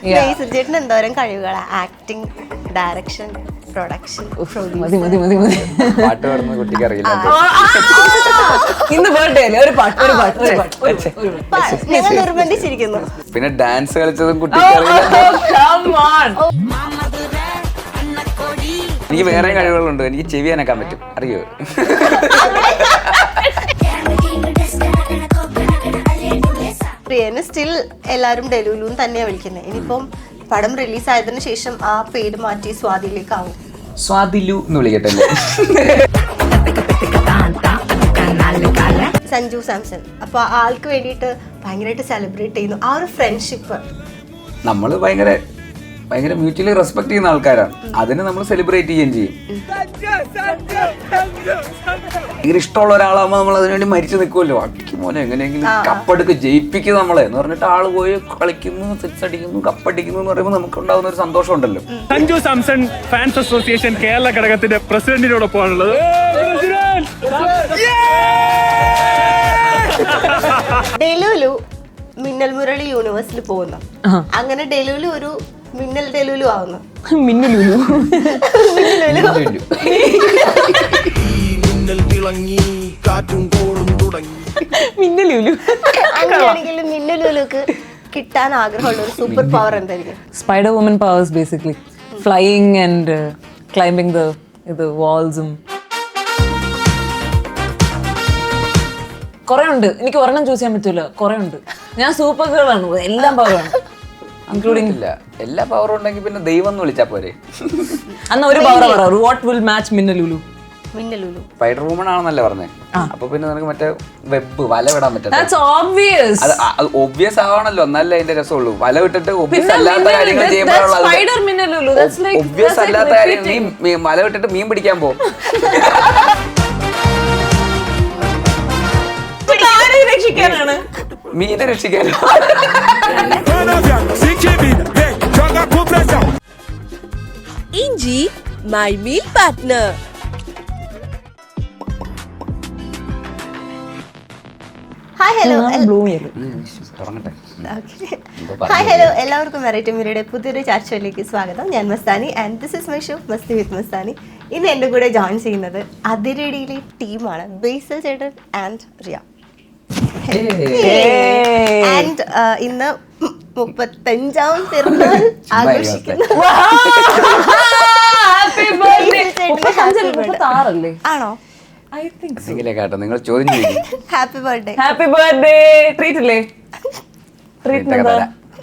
ബേസിൽ ചേട്ടൻ എന്തോരം കഴിവുകളാ, acting, direction, production. മതി മതി മതി മതി. പാട്ട് പാടുന്ന കുട്ടിക്ക് അറിയില്ല. ഇന്ന് ബർത്ത്ഡേ അല്ലേ, ഒരു പാട്ട് ഒരു പാട്ട് ഒരു പാട്ട്. ഞങ്ങൾ നിർബന്ധിച്ചിരിക്കുന്നു. പിന്നെ ഡാൻസ് കളിച്ചതും കുട്ടിക്ക് അറിയില്ല. എനിക്ക് വേറെ കഴിവുകളുണ്ട്. എനിക്ക് ചെവി അനക്കാൻ പറ്റും, അറിയോ? പ്രിയനെ സ്റ്റിൽ എല്ലാരും ഡെലുലു തന്നെയാ വിളിക്കുന്നത്. ഇനിയിപ്പം പടം റിലീസ് ആയതിനു ശേഷം ആ പേര് മാറ്റി സ്വാതിയിലേക്കാവും. സ്വാതിലു എന്ന് വിളിക്കട്ടല്ലേ? സഞ്ജു സാംസൺ. അപ്പൊ ആൾക്ക് വേണ്ടിയിട്ട് ഭയങ്കരമായിട്ട് സെലിബ്രേറ്റ് ചെയ്യുന്നു ആ ഒരു ഫ്രണ്ട്ഷിപ്പ്. നമ്മള് ഭയങ്കര മ്യൂച്വലി റെസ്പെക്ട് ചെയ്യുന്ന ആൾക്കാരാണ്. അതിന് നമ്മൾ സെലിബ്രേറ്റ് ചെയ്യുകയും ചെയ്യും. ഭയങ്കര ഇഷ്ടമുള്ള ഒരാളാകുമ്പോൾ നമ്മൾ അതിനുവേണ്ടി മരിച്ചു നിൽക്കുമല്ലോ. അടിക്കും പോലെ എങ്ങനെയെങ്കിലും കപ്പെടുക്ക് ജയിപ്പിക്കും നമ്മളെ എന്ന് പറഞ്ഞിട്ട് ആള് പോയി കളിക്കുന്നു, സിക്സ് അടിക്കുന്നു, കപ്പടിക്കുന്നു എന്ന് പറയുമ്പോൾ നമുക്ക് ഉണ്ടാകുന്ന ഒരു സന്തോഷം ഉണ്ടല്ലോ. സഞ്ജു സാംസൺ ഫാൻസ് അസോസിയേഷൻ കേരള ഘടകത്തിന്റെ പ്രസിഡന്റിനോടൊപ്പമാണുള്ളത്. ഡെലുലു മിന്നൽ മുരളി യൂണിവേഴ്സിൽ പോകുന്നു. അങ്ങനെ ഡെലുലു ഒരു മിന്നൽ ഡെലുലു ആവുന്നു. മിന്നലുലു മിന്നലുലു. അങ്ങനെയാണെങ്കിൽ മിന്നലുലുക്ക് കിട്ടാൻ ആഗ്രഹമുള്ള ഒരു സൂപ്പർ പവർ എന്തായിരിക്കും? Spider Woman powers basically. Flying and climbing the വാൾസും കുറെ ഉണ്ട്. എനിക്ക് ഒരെണ്ണം ചൂസ് ചെയ്യാൻ പറ്റൂല, കുറെ ഉണ്ട്. ഞാൻ സൂപ്പർ ഗേൾ ആണ്, എല്ലാം പവറാണ്. ഇൻക്ലൂഡിംഗ് ഇല്ല, എല്ലാ പവറും ഉണ്ടെങ്കിൽ പിന്നെ ദൈവം എന്ന് വിളിച്ചാ പോരെ. അന്ന് ഒരു പവർ പറ. വാട്ട് വിൽ മാച്ച് മിന്നലുലു? മിന്നലുലു സ്പൈഡർ വുമൺ ആണെന്നല്ലേ പറഞ്ഞേ. അപ്പൊ പിന്നെ നിനക്ക് മറ്റേ വെബ് വല വിടാൻ പറ്റും. അത് ഒബ്വിയസ് ആവണല്ലോ, എന്നാലേ അതിന്റെ രസമുള്ളൂ. വല വിട്ടിട്ട് ഒബ്വിയസ് അല്ലാത്ത കാര്യങ്ങൾ ചെയ്യുമ്പോഴുള്ള ഒബ്വിയസ് അല്ലാത്ത കാര്യം. നീ വല വിട്ടിട്ട് മീൻ പിടിക്കാൻ പോകും. മീനെ രക്ഷിക്കാനോ? ഇഞ്ചി my meal partner. Hi hello തുടങ്ങട്ടെ. ഹായ് ഹലോ എല്ലാവർക്കും വെറൈറ്റി മീഡിയയുടെ പുതിയൊരു ചർച്ചയിലേക്ക് സ്വാഗതം. ഞാൻ Mastani and this is my show Masti with Mastani. ഇന്ന് എൻ്റെ കൂടെ ജോയിൻ ചെയ്യുന്നത് അതിരടിയിലെ ടീമാണ് ബേസിൽ ചേട്ടൻ ആൻഡ് റിയ. ആൻഡ് ഇന്ന് 35ാം പിറന്നാൾ ആഘോഷിക്കുന്നു. ആണോ? കേട്ടോ, നിങ്ങൾ ചോദ്യം ചെയ്യും. Happy birthday. Happy birthday. Treat ഇല്ലേ?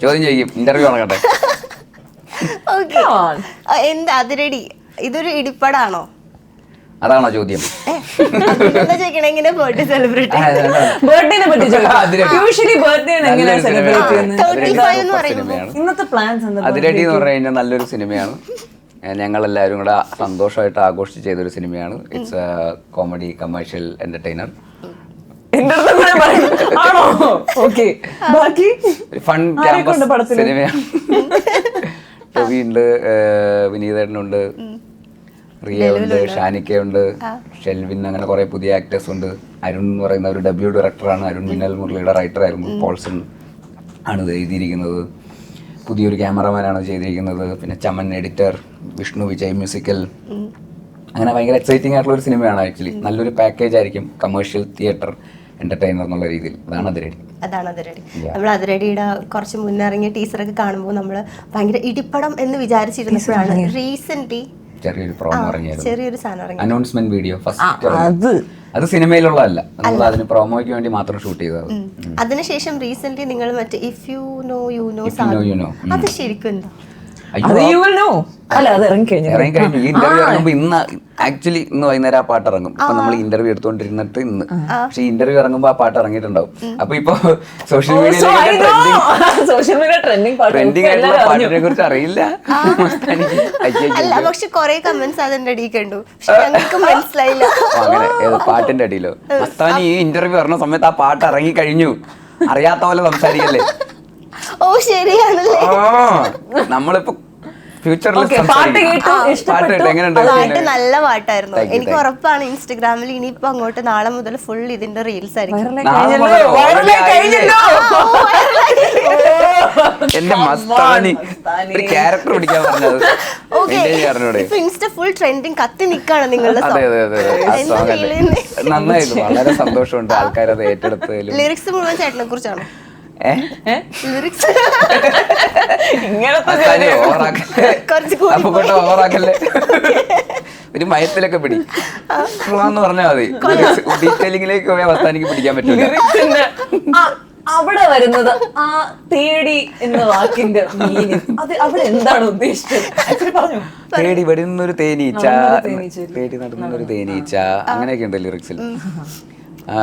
ചോദ്യം ചെയ്യും. ഇന്റർവ്യൂ നടക്കട്ടെ. എന്താ അതിരടി, ഇതൊരു ഇടിപ്പടാണോ? അതാണോ ചോദ്യം? ചോദിക്കണെങ്ങനെ ബർത്ത്ഡേ സെലിബ്രേറ്റ് ബർത്ത്ഡേനെ പറ്റി യൂഷ്വലി ബർത്ത്ഡേ എങ്ങനെ സെലിബ്രേറ്റ് ചെയ്യുന്നത്? ഇന്നത്തെ പ്ലാൻസ് എന്താ? അതിരടി എന്ന് പറഞ്ഞു കഴിഞ്ഞാൽ നല്ലൊരു സിനിമയാണ്. ഞങ്ങളെല്ലാവരും കൂടെ സന്തോഷമായിട്ട് ആഘോഷിച്ച് ചെയ്തൊരു സിനിമയാണ്. It's A comedy commercial entertainer. Fun campus സിനിമയാണ്. ടൊവിയുണ്ട്, വിനീതേട്ടനുണ്ട്, റിയ ഉണ്ട്, ഷാനിക്കയുണ്ട്, ഷെൽവിൻ, അങ്ങനെ കുറെ പുതിയ ആക്ടേഴ്സ് ഉണ്ട്. അരുൺ എന്ന് പറയുന്ന ഒരു ഡെബ്യൂ ഡയറക്ടറാണ്. അരുൺ മിന്നൽ മുരളിയുടെ റൈറ്റർ ആയിരുന്നു. പോൾസൺ ആണ് ഇത് എഴുതിയിരിക്കുന്നത്. പുതിയൊരു ക്യാമറമാനാണ് ചെയ്തിരിക്കുന്നത്. പിന്നെ ചമൻ എഡിറ്റർ, വിഷ്ണു വിജയ് മ്യൂസിക്കൽ. അങ്ങനെ ഭയങ്കര എക്സൈറ്റിംഗ് ആയിട്ടുള്ള ഒരു സിനിമയാണ്. ആക്ച്വലി നല്ലൊരു പാക്കേജ് ആയിരിക്കും, കമേഴ്ഷ്യൽ തിയേറ്റർ എന്റർടൈനർ എന്നുള്ള രീതിയിൽ. അതാണ് അതിരടി. നമ്മൾ അതിരടിയുടെ കുറച്ച് മുന്നിറങ്ങിയ ടീച്ചറൊക്കെ കാണുമ്പോൾ നമ്മൾ ഭയങ്കര ഇടിപ്പടം എന്ന് വിചാരിച്ചിരുന്നപ്പോഴാണ് റീസെന്റ് ചെറിയൊരു പ്രോമോ ഇറങ്ങിയായിരുന്നു. ചെറിയൊരു സാധനം ഇറങ്ങി, അനൗൺസ്മെന്റ് വീഡിയോ ഫസ്റ്റ്. അത് സിനിമയിലുള്ളതല്ല, നമ്മൾ അതിന് പ്രോമോയ്ക്ക് വേണ്ടി മാത്രം ഷൂട്ട് ചെയ്തത്. അതിനുശേഷം റീസെന്റ് നിങ്ങൾ മറ്റേ if you know you know അത് ശരിക്കും എന്താ? ഇറങ്ങിക്കഴിഞ്ഞു. ഈ ഇന്റർവ്യൂ ഇറങ്ങുമ്പോ ഇന്ന് ആക്ച്വലി ഇന്ന് വൈകുന്നേരം ആ പാട്ട് ഇറങ്ങും. അപ്പൊ നമ്മൾ ഇന്റർവ്യൂ എടുത്തോണ്ടിരുന്നിട്ട് ഇന്ന്, പക്ഷെ ഇന്റർവ്യൂ ഇറങ്ങുമ്പോ ആ പാട്ട് ഇറങ്ങിയിട്ടുണ്ടാവും. അപ്പൊ ഇപ്പൊ സോഷ്യൽ മീഡിയയിലെ ട്രെൻഡിങ് ആയിട്ടുള്ള പാട്ടിനെ കുറിച്ച് അറിയില്ല. അല്ല, പക്ഷെ കൊറേ കമന്റ്സ് അതിന്റെ അടിയിൽ കണ്ടു, ഞങ്ങൾക്ക് മനസ്സിലായില്ല. അങ്ങനെ പാട്ടിന്റെ അടിയിലോ? മസ്താനി ഈ ഇന്റർവ്യൂ പറഞ്ഞ സമയത്ത് ആ പാട്ട് ഇറങ്ങി കഴിഞ്ഞു, അറിയാത്ത പോലെ സംസാരിക്കല്ലേ. ഓ ശരിയാണല്ലേ. നമ്മളിപ്പോ ഫ്യൂച്ചറിൽ Okay, പാട്ട് കേട്ടു, ഇഷ്ടപ്പെട്ടു. എങ്ങനെയുണ്ട് പാട്ട് നല്ല പാട്ടായിരുന്നു. Thank you, എനിക്ക് thank you. ഉറപ്പാണ് ഇൻസ്റ്റഗ്രാമിൽ ഇനിയിപ്പോ അങ്ങോട്ട് നാളെ മുതൽ ഫുൾ ഇതിന്റെ റീൽസ് ആയിരിക്കും. നാളെ മുതലോ? already ആയില്ലേ? എന്റെ മസ്താനി ഒരു ക്യാരക്ടർ പിടിക്കാൻ പറഞ്ഞത് Okay. maintain ചെയ്യാറിനോടെ. ഇപ്പൊ ഇൻസ്റ്റ ഫുൾ ട്രെൻഡിങ് കത്തി നിക്കാണ് നിങ്ങളുടെ അതെ അതെ അതെ ആ എന്താ song feel അല്ലേ ചെയ്യുന്നേ? നന്നായിരുന്നു, വളരെ സന്തോഷമുണ്ട് ആൾക്കാരത് ഏറ്റെടുത്തതിലും. ലിറിക്സ് മുഴുവൻ ചേട്ടനെ കുറിച്ചാണ്. ലിറിക്സ് ഇങ്ങനത്തെ മസ്താനി ഓവറാക്കല്ലേ, കുറച്ച് കൂടി അപ്പൊ കൊണ്ട് ഓവറാക്കല്ലേ, ഒരു മയത്തിലൊക്കെ പിടി എന്ന് പറഞ്ഞാൽ മതി. ഡീറ്റെയിലിംഗിലേക്ക് പോയാൽ മസ്താനിക്ക് പിടിക്കാൻ പറ്റില്ല. ലിറിക്സിന്റെ അവിടെ വരുന്നത് ആ തേടി എന്ന വാക്കിന്റെ മീനിങ് അത് അവിടെ എന്താണ് ഉദ്ദേശിച്ചത് ആക്ച്വലി പറഞ്ഞു. തേടി വരുന്നൊരു തേനീച്ച, നടന്നൊരു തേനീച്ച. തേടി നടന്നൊരു തേനീച്ച, അങ്ങനെയൊക്കെ ഉണ്ട് ലിറിക്സിൽ.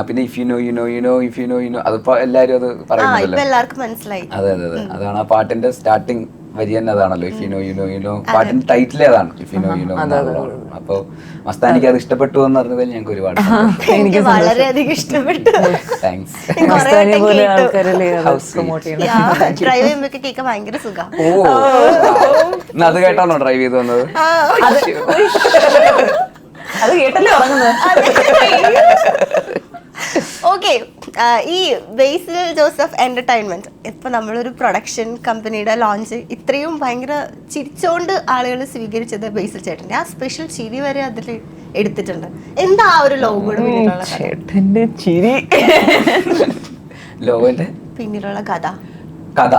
പിന്നെ if you know you know you know if you know you know, അതിപ്പോ എല്ലാരും അത് ഇപ്പൊ പറയുന്നുണ്ടല്ലോ. എല്ലാവർക്കും മനസ്സിലായി. അതെ അതെ അതെ, അതാണ് ആ പാട്ടിന്റെ സ്റ്റാർട്ടിങ് വരി തന്നെ അതാണല്ലോ, if you know you know you know. പാട്ടിന്റെ ടൈറ്റിലേ അതാണ്, if you know you know. അപ്പൊ മസ്താനിക്ക് അത് ഇഷ്ടപ്പെട്ടു എന്ന് പറഞ്ഞതിൽ ഞങ്ങൾക്ക് ഒരുപാട് എനിക്ക് വളരെയധികം ഇഷ്ടപ്പെട്ടു. താങ്ക്സ്. മസ്താനി പോലെ ആൾക്കാരല്ലേ പ്രൊമോട്ട് ചെയ്യണം. ഡ്രൈവ് ചെയ്യുമ്പോ കേൾക്കാൻ ഭയങ്കര സുഖം. ഓ ഇന്ന് അത് കേട്ടാണോ ഡ്രൈവ് ചെയ്ത് വന്നത്? അത് കേട്ടല്ലേ ഉറങ്ങുന്നത്. ഓക്കെ, ഈ ബേസിൽ ജോസഫ് എന്റർടൈൻമെന്റ് ഇപ്പൊ നമ്മളൊരു പ്രൊഡക്ഷൻ കമ്പനിയുടെ ലോഞ്ച് ഇത്രയും ഭയങ്കര ചിരിച്ചോണ്ട് ആളുകൾ സ്വീകരിച്ചത് ബേസിൽ ചേട്ടന്റെ ആ സ്പെഷ്യൽ ചിരി വരെ അതിൽ എടുത്തിട്ടുണ്ട്. എന്താ ആ ഒരു ലോഗോയുടെ പിന്നിലുള്ള കഥ? ചേട്ടന്റെ ചിരി ലോകന്റെ പിന്നിലുള്ള കഥ കഥ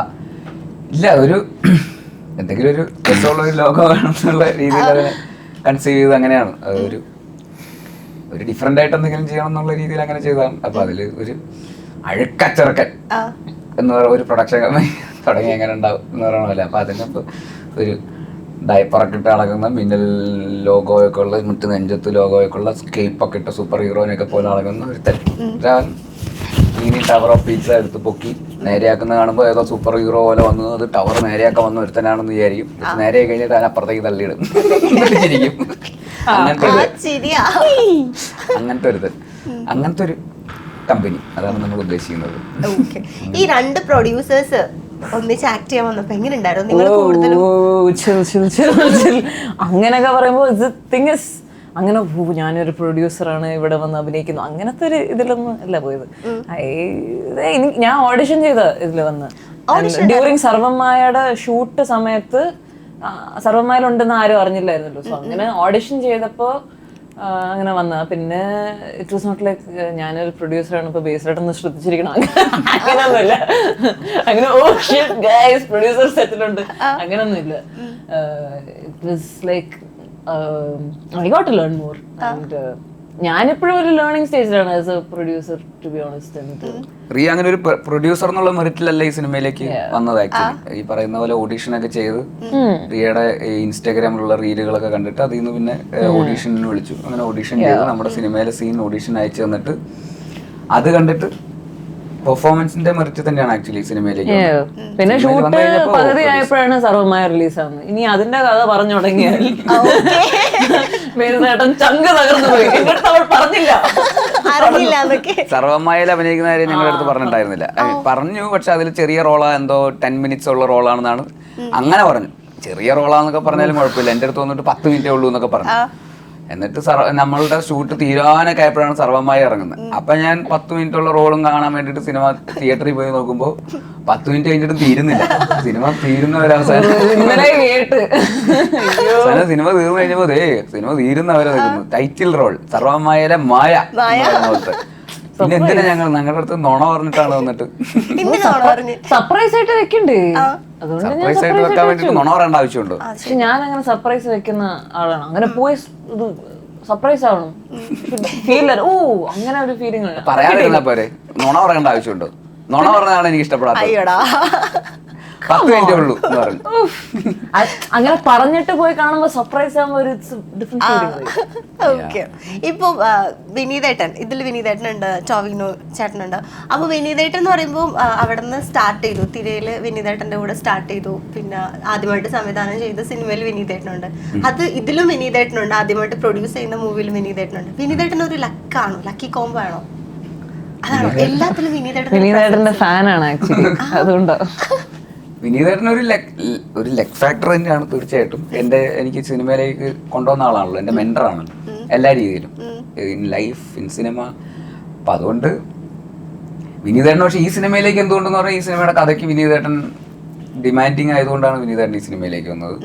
ഇല്ല, ഒരു എന്തെങ്കിലും ഒരു രസമുള്ള ഒരു ലോകം വേണമെന്നുള്ള രീതിയിൽ അതിനെ കൺസീവ് ചെയ്ത് അങ്ങനെയാണ്. അതൊരു ഒരു ഡിഫറെന്റ് ആയിട്ട് എന്തെങ്കിലും ചെയ്യണം എന്നുള്ള രീതിയിൽ അങ്ങനെ ചെയ്തതാണ്. അപ്പൊ അതില് ഒരു അഴുക്കച്ചെറുക്കൻ എന്ന് പറയുന്ന ഒരു പ്രൊഡക്ഷൻ കമ്പനി തുടങ്ങി എങ്ങനെ ഉണ്ടാവും എന്ന് പറയണ പോലെ. അപ്പൊ അതിനകത്ത് ഒരു ഡയപ്പറൊക്കെ ഇട്ട് നടക്കുന്ന മിന്നൽ ലോഗോയൊക്കെ ഉള്ള, മുറ്റ് നെഞ്ചത്ത് ലോഗോയൊക്കെ ഉള്ള, സ്കേപ്പൊക്കെ ഇട്ട സൂപ്പർ ഹീറോയിനൊക്കെ പോലെ നടക്കുന്ന ഒരുത്തൻ ഇനി ടവർ ഓഫ് പിസ്സ എടുത്ത് പൊക്കി നേരെയാക്കുന്ന കാണുമ്പോൾ ഏതോ സൂപ്പർ ഹീറോ പോലെ വന്നു അത് ടവർ നേരെയാക്കാൻ വന്ന ഒരുത്തനാണെന്ന് വിചാരിക്കും. നേരെ കഴിഞ്ഞിട്ട് അതിന് അപ്പുറത്തേക്ക് തള്ളിയിടും, ചിരിക്കും. അങ്ങനത്തെ ഒരുത്തൻ, അങ്ങനത്തെ ഒരു കമ്പനി, അതാണ് നമ്മൾ ഉദ്ദേശിക്കുന്നത്. ഈ രണ്ട് പ്രൊഡ്യൂസേഴ്സ് ഒന്നിച്ച് ആക്ട് ചെയ്യാൻ വന്നപ്പോ എങ്ങനെ ഉണ്ടായിരുന്നു? നിങ്ങൾ കൂടുതലും അങ്ങനെയൊക്കെ പറയുമ്പോ അങ്ങനെ ഞാനൊരു പ്രൊഡ്യൂസറാണ് ഇവിടെ വന്ന് അഭിനയിക്കുന്നു അങ്ങനത്തെ ഒരു ഇതിലൊന്നും അല്ല പോയത്. ഞാൻ ഓഡിഷൻ ചെയ്ത ഇതിൽ വന്ന് ഡ്യൂറിങ് സർവമ്മായയുടെ ഷൂട്ട് സമയത്ത് സർവമ്മായിലുണ്ടെന്ന് ആരും അറിഞ്ഞില്ലായിരുന്നല്ലോ. സോ അങ്ങനെ ഓഡിഷൻ ചെയ്തപ്പോ അങ്ങനെ വന്ന. പിന്നെ ഇറ്റ് വാസ് നോട്ട് ലൈക്ക് ഞാനൊരു പ്രൊഡ്യൂസറാണ് ഇപ്പൊ ബേസിലായിട്ടൊന്ന് ശ്രദ്ധിച്ചിരിക്കണം അങ്ങനെയൊന്നുമില്ല. അങ്ങനെ ഓ ഷിറ്റ് ഗൈസ് പ്രൊഡ്യൂസർ സെറ്റിലുണ്ട് അങ്ങനെയൊന്നുമില്ല. It was like I got to learn more and ഞാനിപ്പോഴും ഒരു ലേണിംഗ് സ്റ്റേജിലാണ് as a producer to be honest. Riya അങ്ങനെ ഒരു പ്രൊഡ്യൂസർ എന്നുള്ള മെറിറ്റിലല്ല ഈ സിനിമയിലേക്ക് വന്നത്. ആക്ച്വലി ഈ പറയുന്ന പോലെ ഓഡീഷൻ ഒക്കെ ചെയ്ത് റിയയുടെ ഇൻസ്റ്റാഗ്രാമിലുള്ള റീലുകളൊക്കെ കണ്ടിട്ട് അതിൽ നിന്ന് പിന്നെ ഓഡീഷനിൽ വിളിച്ചു. അങ്ങനെ ഓഡീഷൻ ചെയ്ത് നമ്മുടെ സിനിമയിലെ സീൻ ഓഡീഷൻ അയച്ചു തന്നിട്ട് അത് കണ്ടിട്ട് പെർഫോമൻസിന്റെ മെറിറ്റ് തന്നെയാണ് ആക്ച്വലി സിനിമയിലേക്ക്. പിന്നെ ഷൂട്ട് പകുതി ആയപ്പോഴാണ് സർവമായ റിലീസ് ആവുന്നത്. ഇനി അതിന്റെ കഥ പറഞ്ഞു തുടങ്ങിയാൽ ചേട്ടൻ ചങ്ക് തകർന്നു പോയി. എന്നിട്ട് അവൾ പറഞ്ഞില്ല സർവമായയിൽ അഭിനയിക്കുന്ന കാര്യം ഞങ്ങളുടെ അടുത്ത് പറഞ്ഞിട്ടുണ്ടായിരുന്നില്ല. പറഞ്ഞു, പക്ഷെ അതിൽ ചെറിയ റോളാ, എന്തോ 10 minutes ഉള്ള റോളാണെന്നാണ് അങ്ങനെ പറഞ്ഞു. ചെറിയ റോളാന്നൊക്കെ പറഞ്ഞാലും കുഴപ്പമില്ല, എൻ്റെ അടുത്ത് വന്നിട്ട് 10 minute ഉള്ളൂ എന്നൊക്കെ പറഞ്ഞു. എന്നിട്ട് നമ്മളുടെ ഷൂട്ട് തീരാനൊക്കെ ആയപ്പോഴാണ് സർവമായി ഇറങ്ങുന്നത്. അപ്പൊ ഞാൻ 10 minute ഉള്ള റോളും കാണാൻ വേണ്ടിട്ട് സിനിമ തിയേറ്ററിൽ പോയി നോക്കുമ്പോ 10 minute കഴിഞ്ഞിട്ട് തീരുന്നില്ല. സിനിമ തീരുന്ന ഒരവസാനം സിനിമ തീർന്നു കഴിഞ്ഞപ്പോ സിനിമ തീരുന്നവരെ നിൽക്കുന്നു. ടൈറ്റിൽ റോൾ സർവമായയിലെ മായ. പിന്നെ എന്തിനാ ഞങ്ങളുടെ അടുത്ത് നുണ പറഞ്ഞിട്ടാണ് വന്നിട്ട് സർപ്രൈസ് ആയിട്ട് വെക്കണ്ടേ? സർപ്രൈസ് ആയിട്ട് വെക്കാൻ വേണ്ടിട്ട് നുണ പറയേണ്ട ആവശ്യമുണ്ടോ? പക്ഷെ ഞാൻ അങ്ങനെ സർപ്രൈസ് വെക്കുന്ന ആളാണ്. അങ്ങനെ പോയി ഇത് സർപ്രൈസ് ആവണം, ഫീൽ ഓ അങ്ങനെ ഒരു ഫീലിംഗ് പറയാതിരുന്നാ പോരെ. നുണ പറയേണ്ട ആവശ്യമുണ്ടോ? നുണ പറഞ്ഞതാണ് എനിക്ക് ഇഷ്ടപ്പെടാത്തത്. 10 minute ഉള്ളൂ എന്ന് പറഞ്ഞു. അങ്ങനെ പറഞ്ഞിട്ട് പോയി കാണുമ്പോ സർപ്രൈസ് ആകുമ്പോ ഒരു ഡിഫറെന്റ് ഫീലിംഗ്. ഓക്കെ, ഇപ്പൊ വിനീതേട്ടൻ, ഇതിൽ വിനീതേട്ടനുണ്ട്, ടോവിനോ ചേട്ടനുണ്ട്. അപ്പൊ വിനീതേട്ടൻ എന്ന് പറയുമ്പോൾ അവിടെ നിന്ന് സ്റ്റാർട്ട് ചെയ്തു, തിരയില് വിനീതേട്ടന്റെ കൂടെ സ്റ്റാർട്ട് ചെയ്തു. പിന്നെ ആദ്യമായിട്ട് സംവിധാനം ചെയ്ത സിനിമയിൽ വിനീതേട്ടനുണ്ട്. അത് ഇതിലും വിനീതേട്ടനുണ്ട്. ആദ്യമായിട്ട് പ്രൊഡ്യൂസ് ചെയ്യുന്ന മൂവിയിലും വിനീതേട്ടനുണ്ട്. വിനീതേട്ടൻ ഒരു ലക്കാണോ, ലക്കി കോംബോ ആണോ? അതാണോ എല്ലാത്തിലും വിനീതേട്ടന്റെ ഫാനാണ് ആക്ച്വലി, അതുകൊണ്ടോ? വിനീതേട്ടൻ ഒരു ലെഗ് ഫാക്ടർ തന്നെയാണ് തീർച്ചയായിട്ടും. എനിക്ക് സിനിമയിലേക്ക് കൊണ്ടുവന്ന ആളാണല്ലോ, എൻ്റെ മെൻറ്ററാണല്ലോ എല്ലാ രീതിയിലും, ഇൻ ലൈഫ്, ഇൻ സിനിമ. അപ്പം അതുകൊണ്ട് വിനീതേട്ടൻ, പക്ഷേ ഈ സിനിമയിലേക്ക് എന്തുകൊണ്ടെന്ന് പറഞ്ഞാൽ ഈ സിനിമയുടെ കഥയ്ക്ക് വിനീതേട്ടൻ ഡിമാൻഡിങ് ആയതുകൊണ്ടാണ് വിനീതേട്ടൻ ഈ സിനിമയിലേക്ക് വന്നത്.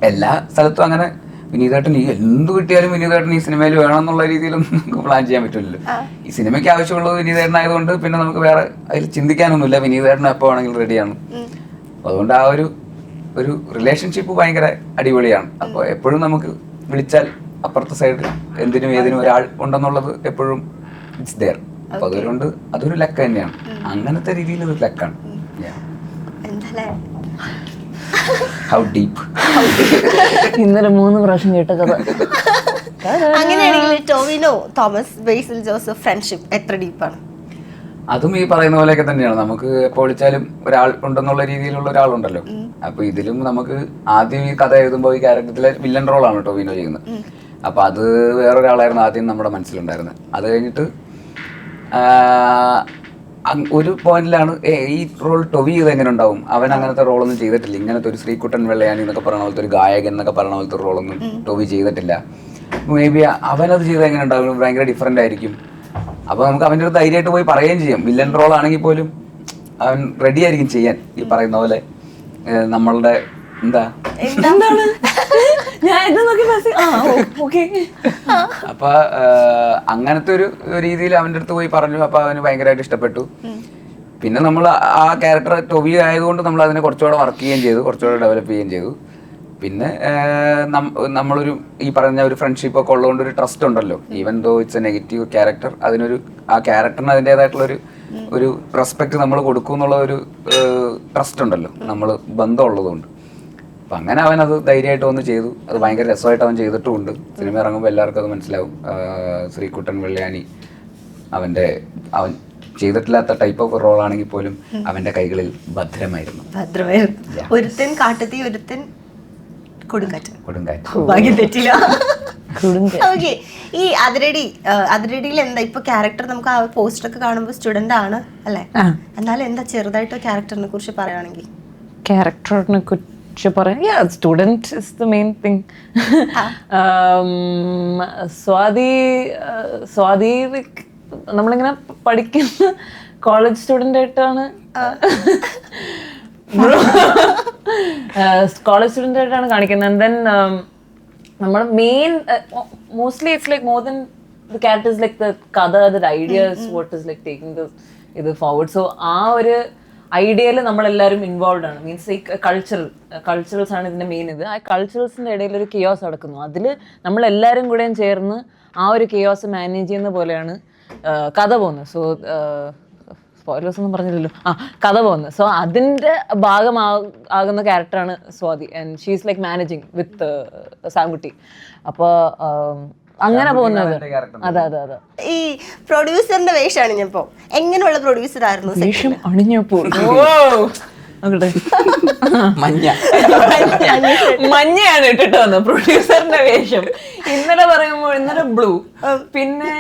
എല്ലാ സ്ഥലത്തും അങ്ങനെ വിനീതേട്ടൻ ഈ എന്ത് കിട്ടിയാലും വിനീതേട്ടൻ ഈ സിനിമയിൽ വേണം എന്നുള്ള രീതിയിലൊന്നും നമുക്ക് പ്ലാൻ ചെയ്യാൻ പറ്റില്ലല്ലോ. ഈ സിനിമയ്ക്ക് ആവശ്യമുള്ളത് വിനീതേട്ടൻ ആയതുകൊണ്ട് പിന്നെ നമുക്ക് വേറെ അതിൽ ചിന്തിക്കാനൊന്നുമില്ല. വിനീതേട്ടൻ എപ്പോൾ വേണമെങ്കിലും റെഡിയാണ്. അപ്പോൾ അതുകൊണ്ട് ആ ഒരു റിലേഷൻഷിപ്പ് ഭയങ്കര അടിപൊളിയാണ്. അപ്പോൾ എപ്പോഴും നമുക്ക് വിളിച്ചാൽ അപ്പുറത്തെ സൈഡിൽ എന്തിനും ഏതിനും ഒരാൾ ഉണ്ടെന്നുള്ളത് എപ്പോഴും ഇറ്റ്സ് ദെയർ. അപ്പോൾ അതുകൊണ്ട് അതൊരു ലക്ക് തന്നെയാണ്. അങ്ങനത്തെ രീതിയിൽ ഒരു ലക്കാണ്. How deep. ഇന്നലെ 3 പ്രാവശ്യം കേട്ട കഥ. അങ്ങനെയാണെങ്കിൽ ടോവിനോ തോമസ് ബേസിൽ ജോസഫ് ഫ്രണ്ട്ഷിപ്പ് എത്ര ഡീപ്പാണ്? അതും ഈ പറയുന്ന പോലെയൊക്കെ തന്നെയാണ്. നമുക്ക് എപ്പോൾ വിളിച്ചാലും ഒരാൾ ഉണ്ടെന്നുള്ള രീതിയിലുള്ള ഒരാളുണ്ടല്ലോ. അപ്പൊ ഇതിലും നമുക്ക് ആദ്യം ഈ കഥ എഴുതുമ്പോൾ ഈ ക്യാരക്ടറിലെ വില്ലൻ റോളാണ് ടോവിനോ ചെയ്യുന്നത്. അപ്പൊ അത് വേറൊരാളായിരുന്നു ആദ്യം നമ്മുടെ മനസ്സിലുണ്ടായിരുന്നത്. അത് കഴിഞ്ഞിട്ട് ഒരു പോയിന്റിലാണ് ഈ റോൾ ടൊവി ചെയ്ത് എങ്ങനെ ഉണ്ടാവും, അവൻ അങ്ങനത്തെ റോളൊന്നും ചെയ്തിട്ടില്ല. ഇങ്ങനത്തെ ഒരു ശ്രീകുട്ടൻ വെള്ളയാനി എന്നൊക്കെ പറയുന്ന പോലത്തെ ഒരു ഗായകൻ എന്നൊക്കെ പറയുന്ന പോലത്തെ റോളൊന്നും ടൊവി ചെയ്തിട്ടില്ല. മേ ബി അവനത് ചെയ്ത് എങ്ങനെ ഉണ്ടാവും, ഭയങ്കര ഡിഫറെൻ്റ് ആയിരിക്കും. അപ്പോൾ നമുക്ക് അവൻ്റെ ഒരു ധൈര്യമായിട്ട് പോയി പറയുകയും ചെയ്യാം. വില്ലൻ റോൾ ആണെങ്കിൽ പോലും അവൻ റെഡി ആയിരിക്കും ചെയ്യാൻ. ഈ പറയുന്ന പോലെ നമ്മളുടെ എന്താണ് അപ്പൊ അങ്ങനത്തെ ഒരു രീതിയിൽ അവൻ്റെ അടുത്ത് പോയി പറഞ്ഞു. അപ്പൊ അവന് ഭയങ്കരമായിട്ട് ഇഷ്ടപ്പെട്ടു. പിന്നെ നമ്മൾ ആ ക്യാരക്ടർ ടൊവി ആയതുകൊണ്ട് നമ്മൾ അതിനെ കുറച്ചുകൂടെ വർക്ക് ചെയ്യുകയും ചെയ്തു, കുറച്ചുകൂടെ ഡെവലപ്പ് ചെയ്യുകയും ചെയ്തു. പിന്നെ നമ്മളൊരു ഈ പറഞ്ഞ ഒരു ഫ്രണ്ട്ഷിപ്പ് ഒക്കെ ഉള്ളതുകൊണ്ട് ഒരു ട്രസ്റ്റ് ഉണ്ടല്ലോ. Even though it's a negative character, ആ ക്യാരക്ടറിന് അതിൻ്റെതായിട്ടുള്ളൊരു റെസ്പെക്ട് നമ്മൾ കൊടുക്കും എന്നുള്ള ഒരു ട്രസ്റ്റ് ഉണ്ടല്ലോ, നമ്മൾ ബന്ധമുള്ളതുകൊണ്ട്. അപ്പം അങ്ങനെ അവൻ അത് ധൈര്യമായിട്ട് വന്ന് ചെയ്തു. അത് ഭയങ്കര രസമായിട്ട് അവൻ ചെയ്തിട്ടുമുണ്ട്. സിനിമ ഇറങ്ങുമ്പോൾ എല്ലാവർക്കും അത് മനസ്സിലാവും. ശ്രീകുട്ടൻ വെള്ളയാനി അവൻ ചെയ്തിട്ടില്ലാത്ത ടൈപ്പ് ഓഫ് റോൾ ആണെങ്കിൽ പോലും അവൻ്റെ കൈകളിൽ ഭദ്രമായിരുന്നു. ഒരുത്തൻ കാട്ടത്തി, ഒരുത്തൻ കൊടുങ്കാറ്റ്. കൊടുങ്കാറ്റ് തെറ്റില്ല. ഓക്കെ, ഈ അതിരടിയിൽ എന്താ ഇപ്പൊ ക്യാരക്ടർ, നമുക്ക് ആ പോസ്റ്ററൊക്കെ കാണുമ്പോൾ സ്റ്റുഡന്റ് ആണ് അല്ലേ? എന്നാലും എന്താ ചെറുതായിട്ട് ക്യാരക്ടറിനെ കുറിച്ച് പറയുകയാണെങ്കിൽ? ക്യാരക്ടറിനെ കുറിച്ച് പറയാം, student is the main thing. Swathi നമ്മളിങ്ങനെ പഠിക്കുന്ന കോളേജ് സ്റ്റുഡൻ്റ് ആയിട്ടാണ് കാണിക്കുന്നത്. ആൻഡ് ദെൻ നമ്മൾ main mostly it's like more than the characters, like the കഥ, the ideas, what is like taking ഇത് ഫോർവേഡ്. സോ ആ ഒരു ഐഡിയയിൽ നമ്മളെല്ലാവരും ഇൻവോൾവ് ആണ്. മീൻസ് ഈ കൾച്ചറൽസ് ആണ് ഇതിൻ്റെ മെയിൻ. ആ കൾച്ചറൽസിൻ്റെ ഇടയിൽ ഒരു കിയോസ് നടക്കുന്നു. അതിൽ നമ്മളെല്ലാവരും കൂടെയും ചേർന്ന് ആ ഒരു കിയോസ് മാനേജ് ചെയ്യുന്ന പോലെയാണ് കഥ പോകുന്നത്. സോ സ്പോയിലേഴ്സ് ഒന്നും പറഞ്ഞില്ലല്ലോ. കഥ പോകുന്നത്. സോ അതിൻ്റെ ഭാഗമാകുന്ന ക്യാരക്ടറാണ് Swathi. And she is like managing with Samkutty. അപ്പോൾ അങ്ങനെ പോകുന്നത്. അതെ. ഈ പ്രൊഡ്യൂസറിന്റെ വേഷമാണ് ഞാനിപ്പോ. എങ്ങനെയുള്ള പ്രൊഡ്യൂസർ ആയിരുന്നു? വേഷം അണിഞ്ഞപ്പോൾ മഞ്ഞയാണ് ഇട്ടിട്ട് വന്നത് പ്രൊഡ്യൂസറിന്റെ വേഷം. ഇന്നലെ ബ്ലൂ, പിന്നെ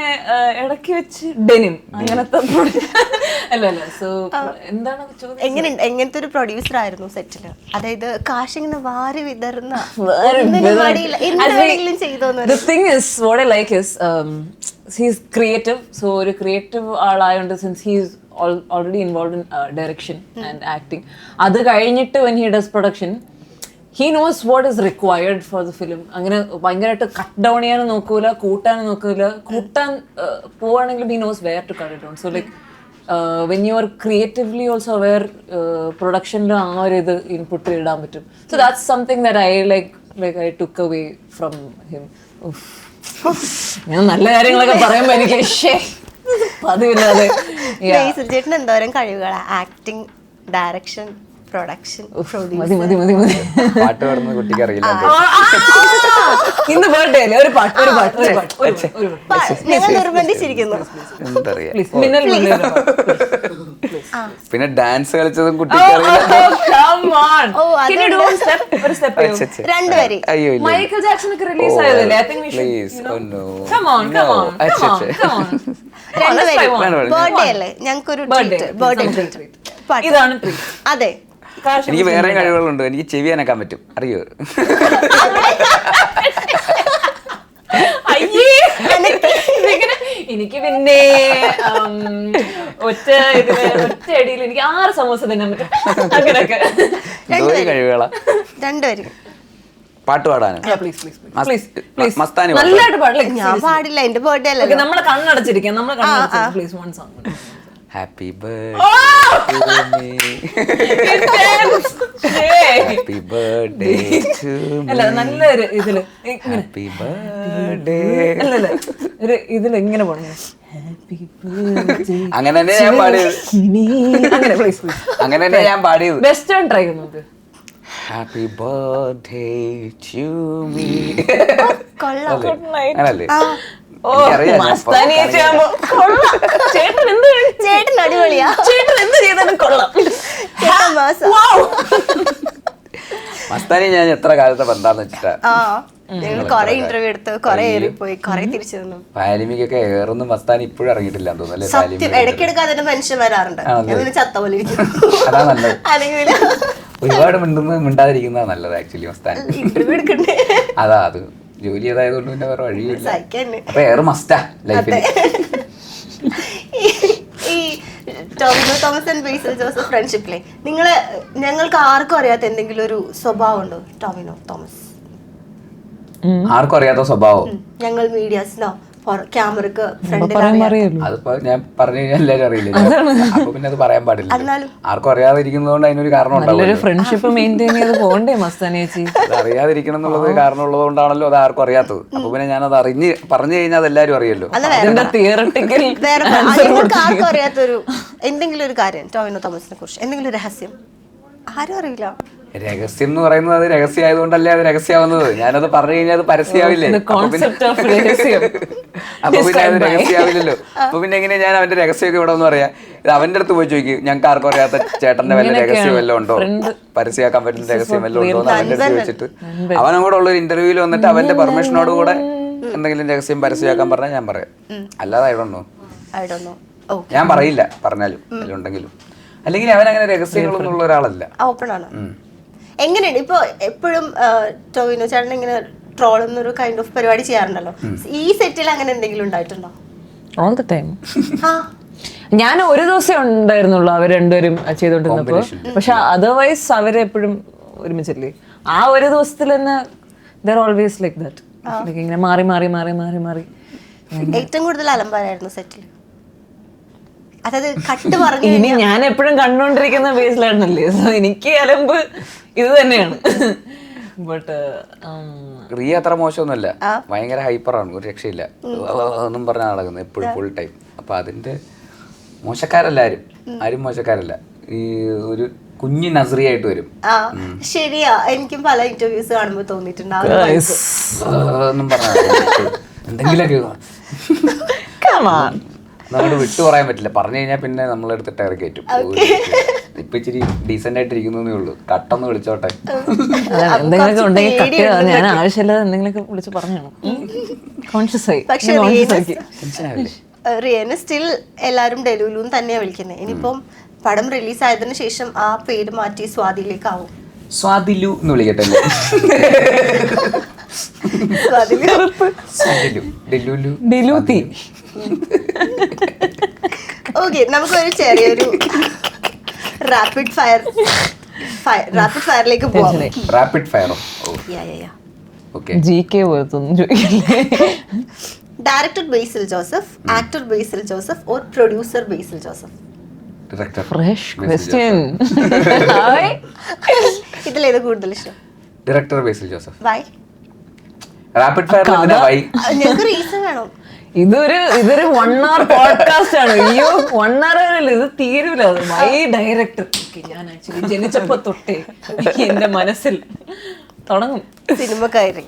ഇടയ്ക്ക് വെച്ച് ഡെനിം, അങ്ങനത്തെ അല്ല. സോ എന്താണ് എങ്ങനത്തെ ഒരു പ്രൊഡ്യൂസർ ആയിരുന്നു സെറ്റില്? അതായത് കാശ് ഇങ്ങനെ വാരി വിതറുന്ന The thing is, what I like is he's creative. So ഒരു creative ആളായോണ്ട്, since he's already involved in direction and acting, അത് കഴിഞ്ഞിട്ട് when he does production, he knows what is required for the film. അങ്ങനെ ഭയങ്കരമായിട്ട് cut down ചെയ്യാനും നോക്കൂല, കൂട്ടാൻ പോവാണെങ്കിലും he knows where to cut it down. So like when you are creatively also aware, പ്രൊഡക്ഷനിലും ആ ഒരു ഇത് ഇൻപുട്ട് ഇടാൻ പറ്റും. So that's something that I took away from him. ഞാൻ നല്ല കാര്യങ്ങളൊക്കെ പറയുമ്പോ എനിക്ക് പതിവില്ലാതെ. ചേട്ടൻ എന്തോരം കഴിവുകളാ, ആക്ടിങ്, ഡയറക്ഷൻ, പ്രൊഡക്ഷൻ, മതി പാട്ട് പാടുന്ന കുട്ടിക്ക് അറിയില്ല. ഇന്ന് ബർത്ത്ഡേ അല്ലേ, ഒരു പാട്ട് ഞങ്ങൾ നിർബന്ധിച്ചിരിക്കുന്നു. പിന്നെ ഡാൻസ് കളിച്ചതും കുട്ടിക്ക് രണ്ടുപേരും മൈക്കിൾ ജാക്സൺ ഒക്കെ റിലീസ് ആയതല്ലേ? രണ്ടുപേരും ബർത്ത്ഡേ അല്ലേ? ഞങ്ങൾക്കൊരു ബർത്ത്ഡേ ട്രീറ്റ്. ഇതാണ് ട്രീറ്റ്. അതെ, കാശ് എനിക്ക് വേറെ കഴിവുകളുണ്ട്. എനിക്ക് ചെവി അനക്കാൻ പറ്റും, അറിയോ? അയ്യേ എനിക്ക് പിന്നെ ഒറ്റ അടിയിൽ എനിക്ക് 6 സമോസ തിന്നാൻ പറ്റും. അങ്ങനെയൊക്കെ കഴിവുകളാ. രണ്ടുപേരും പാട്ട് പാടാനും മസ്താനി നല്ലതായിട്ട് പാടില്ല. ഞാൻ പാടില്ല, എന്റെ ബർത്ത്ഡേ അല്ല. നമ്മളെ കണ്ണടച്ചിരിക്കാം, നമ്മളെ കണ്ണടച്ചിരിക്കാം. Please one song. Happy birthday happy birthday to അല്ല നല്ലൊരു ഇതില് ഹാപ്പി ബർത്ത്ഡേ അല്ലല്ല ഒരു ഇതില് എങ്ങനെ പോകണം? ഹാപ്പി ബർത്ത്ഡേ അങ്ങനെ തന്നെ ഞാൻ പാടിയത്. അങ്ങനെ പ്ലീസ് പ്ലീസ് അങ്ങനെ തന്നെ ഞാൻ പാടിയത്. ബെസ്റ്റ് വൺ ട്രൈ നോക്ക്. Happy birthday to me. കൊള്ളാം. അങ്ങനല്ലേ? ഓ എനിക്കറിയാം, ഞാൻ മസ്താനി പുറത്ത് ചേച്ചി കൊള്ളാം. ചേട്ടൻ എന്ത് ചേട്ടൻ അടിപൊളിയാ. ചേട്ടൻ എന്ത് ചെയ്താലും കൊള്ളാം. ചേട്ടൻ മാസം. മസ്താനി ഞാൻ എത്ര കാലത്തെ ബന്ധാന്ന് വെച്ചിട്ടാ. ഞങ്ങൾ കൊറേ ഇന്റർവ്യൂ എടുത്ത്, കൊറേ ഏറിപ്പോയി, കൊറേ തിരിച്ചു തന്നു. പാലിമിക്കൊക്കെ ഏറൊന്നും മസ്താനി ഇപ്പോഴും ഇറങ്ങിയിട്ടില്ല എന്ന് തോന്നുന്നു, സത്യം. അല്ലേ? ഇടയ്ക്കിടയ്ക്ക് അതിന്റെ മനുഷ്യൻ വരാറുണ്ട്. ഞാൻ പിന്നെ ചത്ത പോലെ ഇരിക്കും. അതാ നല്ലത്. അല്ലെങ്കിൽ ഒരുപാട് മിണ്ടാതിരിക്കുന്നതാ നല്ലത് ആക്ച്വലി മസ്താനി. ഇന്റർവ്യൂ എടുക്കണ്ടേ? അതാ, അത് ജോലി ചെയ്തായതുകൊണ്ട് പിന്നെ വേറെ വഴിയില്ല. സഹിക്കന്നെ. അപ്പൊ ഏറെ മസ്റ്റാ ലൈഫിൽ. ഈ ടോവിനോ തോമസ് ആൻഡ് ബേസിൽ ജോസഫ് ഫ്രണ്ട്ഷിപ്പിലെ ഞങ്ങൾക്ക് ആർക്കും അറിയാത്ത എന്തെങ്കിലും ഒരു സ്വഭാവം ഉണ്ടോ ടോവിനോ തോമസ്? ആർക്കും അറിയാത്ത സ്വഭാവം. ഞങ്ങൾ മീഡിയാസിനോ ക്യാമറക്ക് ഫ്രണ്ടിൽ അതിപ്പോ ഞാൻ പറഞ്ഞു കഴിഞ്ഞാൽ എല്ലാവരും അറിയില്ല, അപ്പൊ പിന്നെ അത് പറയാൻ പാടില്ല. എന്നാലും ആർക്കും അറിയാതിരിക്കുന്നതുകൊണ്ട് അതിനൊരു കാരണം നല്ലൊരു ഉണ്ടാവും. ഫ്രണ്ട്ഷിപ്പ് മെയിൻറ്റെയിൻ ചെയ്ത് പോകണ്ടേ മസ്താനി ചേച്ചി? അത് അറിയാതിരിക്കണം എന്നുള്ളത് കാരണം ഉള്ളതുകൊണ്ടാണല്ലോ അത് ആർക്കും അറിയാത്തത്. അപ്പൊ പിന്നെ ഞാനത് പറഞ്ഞു കഴിഞ്ഞാൽ അത് എല്ലാവരും അറിയല്ലോ. അതിന്റെ തിയറട്ടിക്കൽ ഞങ്ങൾക്ക് ആർക്കും അറിയാത്തൊരു എന്തെങ്കിലും ഒരു കാര്യം ടോവിനോ തോമസിനെ കുറിച്ച്, എന്തെങ്കിലും ഒരു രഹസ്യം ആരും അറിയില്ല. രഹസ്യം എന്ന് പറയുന്നത് അത് രഹസ്യമായതുകൊണ്ടല്ലേ അത് രഹസ്യമാവുന്നത്. ഞാനത് പറഞ്ഞു കഴിഞ്ഞാൽ അത് പരസ്യമാവില്ലേ? അപ്പൊ പിന്നെ അത് രഹസ്യമാവില്ലല്ലോ. അപ്പൊ പിന്നെ എങ്ങനെ ഞാൻ അവന്റെ രഹസ്യമൊക്കെ ഇവിടെ ഒന്ന് പറയാ? ഇത് അവന്റെ അടുത്ത് പോയി ചോദിക്കും, ഞങ്ങൾക്ക് ആർക്കും അറിയാത്ത ചേട്ടന്റെ വല്ല രഹസ്യം വല്ലതും ഉണ്ടോ, പരസ്യമാക്കാൻ പറ്റുന്ന രഹസ്യം വല്ലതും ഉണ്ടോ എന്ന് അവന്റെ അടുത്ത് ചോദിച്ചിട്ട് അവനും കൂടെ ഉള്ള ഒരു ഇന്റർവ്യൂവിൽ വന്നിട്ട് അവന്റെ പെർമിഷനോട് കൂടെ എന്തെങ്കിലും രഹസ്യം പരസ്യമാക്കാൻ പറഞ്ഞാൽ ഞാൻ പറയാം. അല്ലാതെ I don't know. ഞാൻ പറയില്ല, പറഞ്ഞാലും ഉണ്ടെങ്കിലും. അല്ലെങ്കിൽ അവൻ അങ്ങനെ രഹസ്യങ്ങളൊന്നും ഉള്ള ഒരാളല്ല. ഓപ്പൺ ആണ്. എങ്ങനെയുണ്ട് ഇപ്പൊ എപ്പോഴും ടോവിനോ ചേട്ടൻ ഇങ്ങനെ ട്രോൾ എന്നൊരു കൈൻഡ് ഓഫ് പരിപാടി ചെയ്യാറുണ്ടല്ലോ, ഈ സെറ്റിൽ അങ്ങനെ എന്തെങ്കിലും ഉണ്ടായിട്ടുണ്ടോ? All the time. ഞാൻ ഒരു ദിവസം ഉണ്ടായിരുന്നുള്ളൂ അവർ രണ്ടുപേരും ചെയ്തോണ്ടിരുന്നപ്പോ. പക്ഷെ അതർവൈസ് അവരെപ്പോഴും ഒരുമിച്ചല്ലേ. ആ ഒരു ദിവസത്തിൽ തന്നെ ദർ ഓൾവേസ് ലൈക്ക് ദാറ്റ്. ഇങ്ങനെ മാറി മാറി മാറി മാറി മാറി. ഏറ്റവും കൂടുതൽ അലമ്പാരായിരുന്നു സെറ്റിൽ? അതായത് കട്ട് പറഞ്ഞു ഇനി ഞാൻ എപ്പോഴും കണ്ടോണ്ടിരിക്കുന്ന ബേസിലായിരുന്നല്ലേ, സോ എനിക്ക് അലമ്പ് ഇത് തന്നെയാണ്. ബട്ട് റിയ അത്ര മോശമൊന്നുമല്ല, ഭയങ്കര ഹൈപ്പറാണ്, ഒരു രക്ഷയില്ല. ഒന്നും പറഞ്ഞാൽ നടക്കുന്നത് എപ്പോഴും ഫുൾ ടൈം. അപ്പൊ അതിന്റെ മോശക്കാരല്ല ആരും മോശക്കാരല്ല. ഈ ഒരു കുഞ്ഞു നസ്രിയായിട്ട് വരും. ശരിയാ, എനിക്കും പല ഇന്റർവ്യൂസ് കാണുമ്പോ തോന്നിയിട്ടുണ്ട് ഒന്നും പറഞ്ഞാൽ എന്തെങ്കിലുമൊക്കെ നമുക്ക് വിട്ടു പറയാൻ പറ്റില്ല. പറഞ്ഞു കഴിഞ്ഞാൽ പിന്നെ നമ്മളെടുത്തിട്ട് ഇറക്കി കയറ്റും. ഇപ്പൊ ഇച്ചിരി ഡീസെന്റ് ആയിട്ട് ഇരിക്കുന്നേ ഉള്ളൂ. കട്ടൊന്ന് വിളിച്ചോട്ടെ. എന്തെങ്കിലുമൊക്കെ ഉണ്ടെങ്കിൽ ഞാൻ ആവശ്യമില്ലാതെ എന്തെങ്കിലുമൊക്കെ വിളിച്ച് പറഞ്ഞു കോൺഷ്യസ് ആയി. പക്ഷെ റിയനെ സ്റ്റിൽ എല്ലാരും ഡെലുലു തന്നെയാ വിളിക്കുന്നത്. ഇനിയിപ്പം പടം റിലീസ് ആയതിനു ശേഷം ആ പേര് മാറ്റി സ്വാതിയിലേക്കാവും. സ്വാതിലു എന്ന് വിളിക്കട്ടെ. ഓക്കെ, നമുക്കൊരു ചെറിയൊരു റാപ്പിഡ് ഫയറിലേക്ക് പോവാം. റാപ്പിഡ് ഫയറോ? GK പോലത്തൊന്നും ചോദിക്കില്ലേ? Director Basil Joseph, actor Basil Joseph or producer Basil Joseph? Fresh question. ഇതിലേത് കൂടുതൽ ഇഷ്ടം? Director Basil Joseph. Why? Rapid fire ഞങ്ങൾക്ക് റീസൺ വേണം. ഇതൊരു 1 hour പോഡ്കാസ്റ്റ് ആണ്. അയ്യോ 1 hour ഇത് തീരൂല. Why director? ഞാൻ ആക്ച്വലി ജനിച്ചപ്പോ തൊട്ടേ എന്റെ മനസ്സിൽ തുടങ്ങും സിനിമക്കാരി.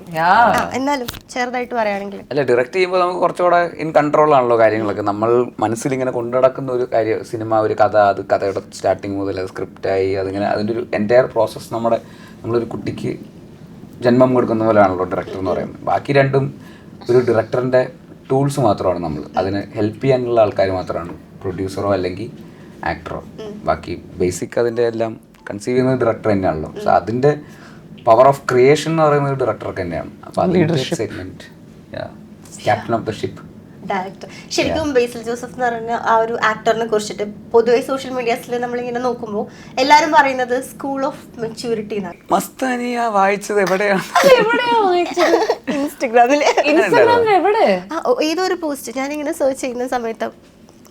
എന്നാലും ചെറുതായിട്ട് പറയുകയാണെങ്കിൽ അല്ല, ഡയറക്റ്റ് ചെയ്യുമ്പോൾ നമുക്ക് കുറച്ചുകൂടെ ഇൻ കൺട്രോൾ ആണല്ലോ കാര്യങ്ങളൊക്കെ. നമ്മൾ മനസ്സിൽ ഇങ്ങനെ കൊണ്ടു നടക്കുന്ന ഒരു കാര്യം, സിനിമ ഒരു കഥ, അത് കഥയുടെ സ്റ്റാർട്ടിങ് മുതൽ അത് സ്ക്രിപ്റ്റായി അതിങ്ങനെ അതിൻ്റെ ഒരു എൻറ്റയർ പ്രോസസ്സ് നമ്മളൊരു കുട്ടിക്ക് ജന്മം കൊടുക്കുന്ന പോലെയാണല്ലോ ഡയറക്ടർ എന്ന് പറയുന്നത്. ബാക്കി രണ്ടും ഒരു ഡയറക്ടറിൻ്റെ ടൂൾസ് മാത്രമാണ്. നമ്മൾ അതിന് ഹെൽപ്പ് ചെയ്യാനുള്ള ആൾക്കാർ മാത്രമാണ് പ്രൊഡ്യൂസറോ അല്ലെങ്കിൽ ആക്ടറോ. ബാക്കി ബേസിക് അതിൻ്റെ എല്ലാം കൺസീവ് ചെയ്യുന്നത് ഡയറക്ടർ തന്നെയാണല്ലോ. സോ അതിന്റെ പവർ ഓഫ് ക്രിയേഷൻ എന്ന് പറയുന്നത് ഡയറക്ടർക്ക് തന്നെയാണ്. അപ്പൊ അതിന്റെ excitement, captain of the ship. Director ശരിക്കും ബേസിൽ ജോസഫ് എന്ന് പറഞ്ഞ ആ ഒരു ആക്ടറിനെ കുറിച്ചിട്ട് പൊതുവെ സോഷ്യൽ മീഡിയാസിൽ നമ്മളിങ്ങനെ നോക്കുമ്പോൾ എല്ലാവരും പറയുന്നത് സ്കൂൾ ഓഫ് മെച്യൂരിറ്റി എന്നാണ്. മസ്താനി ആ വായിച്ചത് എവിടെയാണ്? ഇൻസ്റ്റഗ്രാമില് എവിടെ ഏതൊരു പോസ്റ്റ് ഞാനിങ്ങനെ സെർച്ച് ചെയ്യുന്ന സമയത്ത്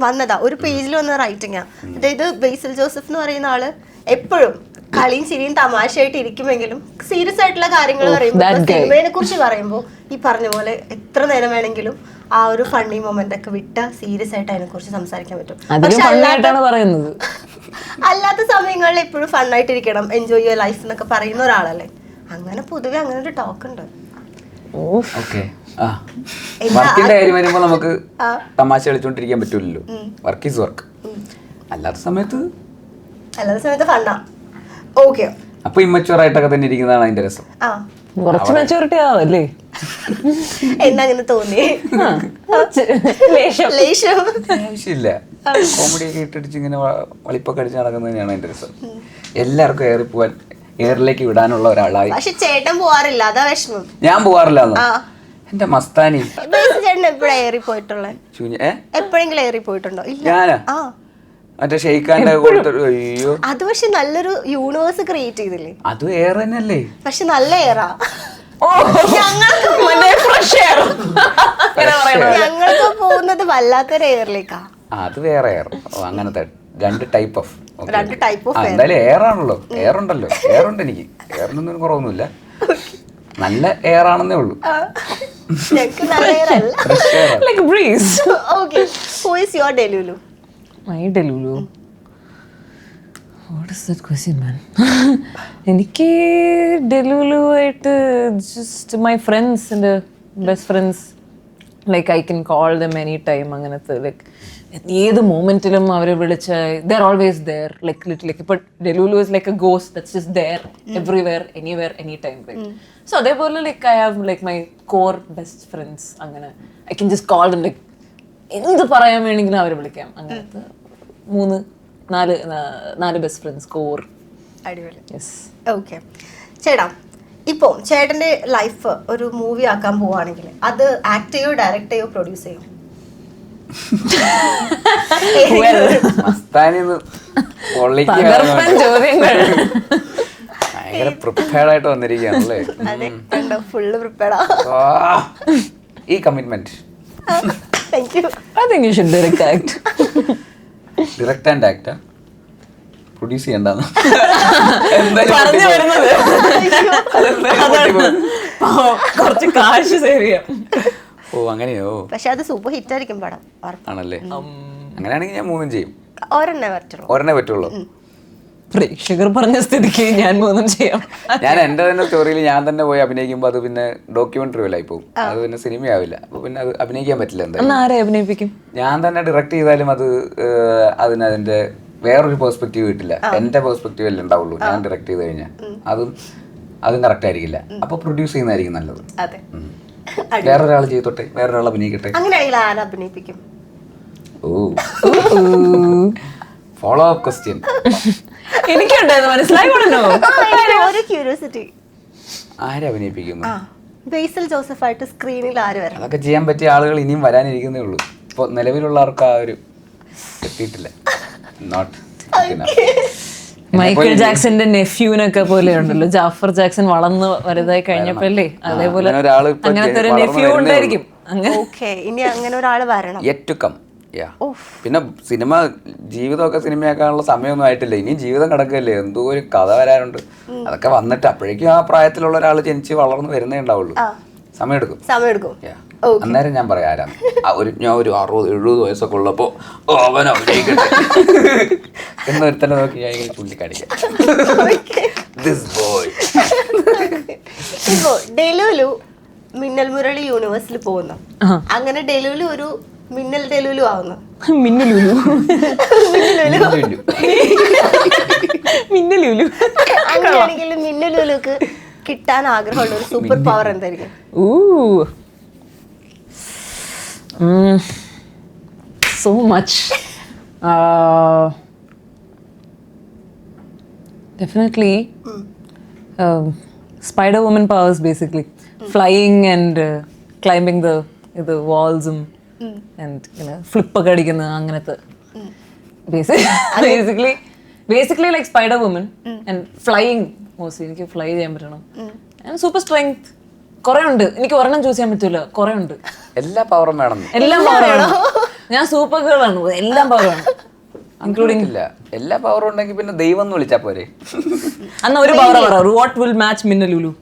വന്നതാ, ഒരു പേജിൽ വന്ന റൈറ്റിംഗാ. അതായത് ബേസിൽ ജോസഫ് എന്ന് പറയുന്ന ആള് എപ്പോഴും കളിയും ചിരിയും തമാശയായിട്ട് ഇരിക്കുമെങ്കിലും സീരിയസ് ആയിട്ടുള്ള കാര്യങ്ങൾ പറയുമ്പോൾ സിനിമയെ കുറിച്ച് പറയുമ്പോൾ ഈ പറഞ്ഞ പോലെ എത്ര നേരം വേണമെങ്കിലും ആ ഒരു ഫണ്ണി മൊമെന്റ് ഒക്കെ വിട്ട സീരിയസ് ആയിട്ട് അതിനെ കുറിച്ച് സംസാരിക്കാൻ പറ്റും. പക്ഷെ അല്ലാത്ത സമയങ്ങളിൽ എപ്പോഴും ഫണ്ണായിട്ടിരിക്കണം, എൻജോയ് യുവർ ലൈഫ് എന്നൊക്കെ പറയുന്ന ഒരാളല്ലേ. അങ്ങനെ പൊതുവെ അങ്ങനെ ഒരു ടോക്ക് ഉണ്ട്. വർക്കിന്റെ കാര്യം വരുമ്പോൾ നമുക്ക് തമാശ കളിച്ചോണ്ടിരിക്കാൻ പറ്റൂലല്ലോ. Work is work. അല്ലാത്ത സമയത്ത് ഫണ്ണാ. ഓക്കെ, അപ്പൊ ഇമ്മച്ചുവർ ആയിട്ടൊക്കെ തന്നെ ഇരിക്കുന്നതാണ് അതിന്റെ രസം. കുറച്ച് മെച്ചൂരിറ്റി ആവല്ലേ എന്നങ്ങനെ തോന്നി. ആവശ്യമില്ല, കോമഡി ഒക്കെ ഇട്ടിടിച്ച് ഇങ്ങനെ വളിപ്പൊക്കെ അടിച്ച് നടക്കുന്നത് തന്നെയാണ് അതിന്റെ രസം. എല്ലാവർക്കും ഏറി പോവാൻ, എയറിലേക്ക് വിടാനുള്ള ഒരാളായി. പക്ഷെ ചേട്ടൻ പോവാറില്ല, അതാ വിഷമം. ഞാൻ പോവാറില്ല. എന്റെ മസ്താനി ചേട്ടൻ എപ്പോഴാണ് ഏറി പോയിട്ടുള്ളത്? എപ്പോഴെങ്കിലും ഏറി പോയിട്ടുണ്ടോ? ഞാനാ മറ്റേ ഷെയ്ഖാന്റെ അയ്യോ, അത് പക്ഷെ നല്ലൊരു യൂണിവേഴ്സ് ക്രിയേറ്റ് ചെയ്തില്ലേ? അത് എയർ തന്നെയല്ലേ, പക്ഷെ നല്ല എയറാ. ഞങ്ങൾക്ക് പോകുന്നത് വല്ലാത്തൊരു എയറിലേക്കാ. അത് വേറെ എയർ. അങ്ങനത്തെ രണ്ട് ടൈപ്പ് ഓഫ് എന്തായാലും എയർ ആണല്ലോ. എയർ ഉണ്ടല്ലോ, എയർ ഉണ്ട് എനിക്ക്. എയറിനൊന്നും കുറവൊന്നുമില്ല, നല്ല എയർ ആണെന്നേ ഉള്ളൂ. My Delulu. What is that question, man? എനിക്ക് ഡെലുലു ആയിട്ട് ജസ്റ്റ് മൈ ഫ്രണ്ട്സ്, എൻ്റെ best friends, like I can call them any time. അങ്ങനത്തെ ലൈക്ക് ഏത് മൊമെന്റിലും അവരെ വിളിച്ച ദർ ഓൾവേസ് ദർ, ലൈക്ക് ലിറ്റിലേക്ക്. ഇപ്പൊ delulu is like a ghost that's just there everywhere, anywhere, any time. So അതേപോലെ like I have like my core best friends. അങ്ങനെ I can just call them, like എന്ത് പറയാൻ വേണമെങ്കിലും അവരെ വിളിക്കാം. അങ്ങനത്തെ 3-4 ബെസ്റ്റ് ഫ്രണ്ട്സ് കോർ. അടിപൊളി. ഓക്കെ ചേട്ടാ, ഇപ്പോൾ ചേട്ടൻ്റെ ലൈഫ് ഒരു മൂവി ആക്കാൻ പോവുകയാണെങ്കിൽ അത് ആക്ട് ചെയ്യോ, ഡയറക്റ്റ് ചെയ്യോ, പ്രൊഡ്യൂസ് ചെയ്യോ? ഭയങ്കര പ്രിപ്പയർഡ് ആയിട്ട് വന്നിരിക്കുകയാണല്ലേ. ഫുള്ള് പ്രിപ്പയർഡാ. ഈ commitment. Thank you. I think you should direct act. Direct and act. Produce ചെയ്യണ്ടെന്ന് കുറച്ച് കാശ് സേവ് ചെയ്യാം. ഓ അങ്ങനെയോ? പക്ഷെ അത് സൂപ്പർ ഹിറ്റ് ആയിരിക്കും പടം. ആണല്ലേ? അങ്ങനെയാണെങ്കിൽ ഞാൻ 3 ചെയ്യും. ഒരെണ്ണേ പറ്റുള്ളൂ. പ്രേക്ഷകർ പറഞ്ഞ സ്ഥിതിക്ക് ഞാൻ 3 ചെയ്യാം. ഞാൻ എന്റെ തന്നെ സ്റ്റോറിയിൽ ഞാൻ തന്നെ പോയി അഭിനയിക്കുമ്പോൾ അത് പിന്നെ ഡോക്യുമെന്ററി പോലെ ആയി പോകും. അത് പിന്നെ സിനിമയാവില്ല. അപ്പൊ പിന്നെ അത് അഭിനയിക്കാൻ പറ്റില്ല. എന്തായാലും ആരെ അഭിനയിപ്പിക്കും? ഞാൻ തന്നെ ഡയറക്റ്റ് ചെയ്താലും അത് അതിന്റെ വേറൊരു പെർസ്പെക്റ്റീവ് കിട്ടില്ല. എന്റെ പെർസ്പെക്റ്റീവ് അല്ലേ ഉണ്ടാവുള്ളൂ ഞാൻ ഡയറക്റ്റ് ചെയ്ത് കഴിഞ്ഞാൽ. അതും കറക്റ്റ് ആയിരിക്കില്ല. അപ്പൊ പ്രൊഡ്യൂസ് ചെയ്യുന്നതായിരിക്കും നല്ലത്. വേറൊരാൾ ചെയ്തോട്ടെ, വേറൊരാൾ അഭിനയിക്കട്ടെ. അങ്ങനെയാണെങ്കിൽ ആരെ അഭിനയിപ്പിക്കും? ഓ, ഫോളോ അപ്പ് ക്വസ്റ്റ്യൻ. എനിക്കുണ്ടായിരുന്നു, മനസ്സിലായി. ഒരു ക്യൂരിയോസിറ്റി. ആരെ അഭിനയിപ്പിക്കുന്നു? ബേസിൽ ജോസഫ് ആയിട്ട് സ്ക്രീനിൽ ആര് വരണം? അതൊക്കെ ചെയ്യാൻ പറ്റിയ ആളുകൾ ഇനിയും വരാനിരിക്കുന്നേ ഉള്ളൂ. ഇപ്പൊ നിലവിലുള്ളവർക്ക് ആ ഒരു എത്തിയിട്ടില്ല. മൈക്കിൾ ജാക്സന്റെ നെഫ്യൂനൊക്കെ പോലെ ഉണ്ടല്ലോ, ജാഫർ ജാക്സൺ വളർന്ന് വലുതായി കഴിഞ്ഞപ്പോഴല്ലേ, അതേപോലെ അങ്ങനത്തെ ഒരു നെഫ്യൂ ഉണ്ടായിരിക്കും. ഇനി അങ്ങനെ ഒരാൾ വരണം. പിന്നെ സിനിമ ജീവിതമൊക്കെ സിനിമയാക്കാനുള്ള സമയമൊന്നും ആയിട്ടില്ല. ഇനിയും ജീവിതം കിടക്കല്ലേ, എന്തോ ഒരു കഥ വരാനുണ്ട്. അതൊക്കെ വന്നിട്ട് അപ്പോഴേക്കും ആ പ്രായത്തിലുള്ള ഒരാൾ ജനിച്ച് വളർന്ന് വരുന്നേ ഉണ്ടാവുള്ളൂ. സമയമെടുക്കും. അന്നേരം ഞാൻ പറയാം ആരാണ്. ഞാൻ ഒരു 60-70 വയസ്സൊക്കെ ഉള്ളപ്പോ അവൻ അഭിനയിക്കട്ടെ എന്നൊരുത്തന്നെ നോക്കി ഞാൻ ഇങ്ങനെ ചൂണ്ടിക്കാണിക്കാം. ഇപ്പോ ഡെലുലു മിന്നൽ മുരളി യൂണിവേഴ്സിൽ പോകുന്നു. അങ്ങനെ ഡെലുലു ഒരു മിന്നൽ ഡെലുലു ആവുന്നു. അങ്ങനെയാണെങ്കിൽ മിന്നലുലുക്ക് കിട്ടാൻ ആഗ്രഹമുള്ള ഒരു സൂപ്പർ പവർ എന്തായിരിക്കും? So much. Definitely. Spider Woman powers basically. Flying and climbing the walls and flip ഒക്കെ അടിക്കുന്ന അങ്ങനത്തെ. Basically like Spider Woman and flying mostly. എനിക്ക് ഫ്ലൈ ചെയ്യാൻ പറ്റണം. And super strength. കുറെ ഉണ്ട്. എനിക്ക് ഒരെണ്ണം ചൂസ് ചെയ്യാൻ പറ്റൂല. കുറെ ഉണ്ട്. എല്ലാ പവറും വേണം. എല്ലാം പവറാണ്. ഞാൻ സൂപ്പർ ഗേൾ ആണ്. എല്ലാം പവറാണ്. ഇൻക്ലൂഡിംഗ് ഇല്ല. എല്ലാ പവറും ഉണ്ടെങ്കിൽ പിന്നെ ദൈവം എന്ന് വിളിച്ചാ പോരെ. അന്ന് ഒരു പവർ പറ. വാട്ട് വിൽ മാച്ച് മിന്നലുലു?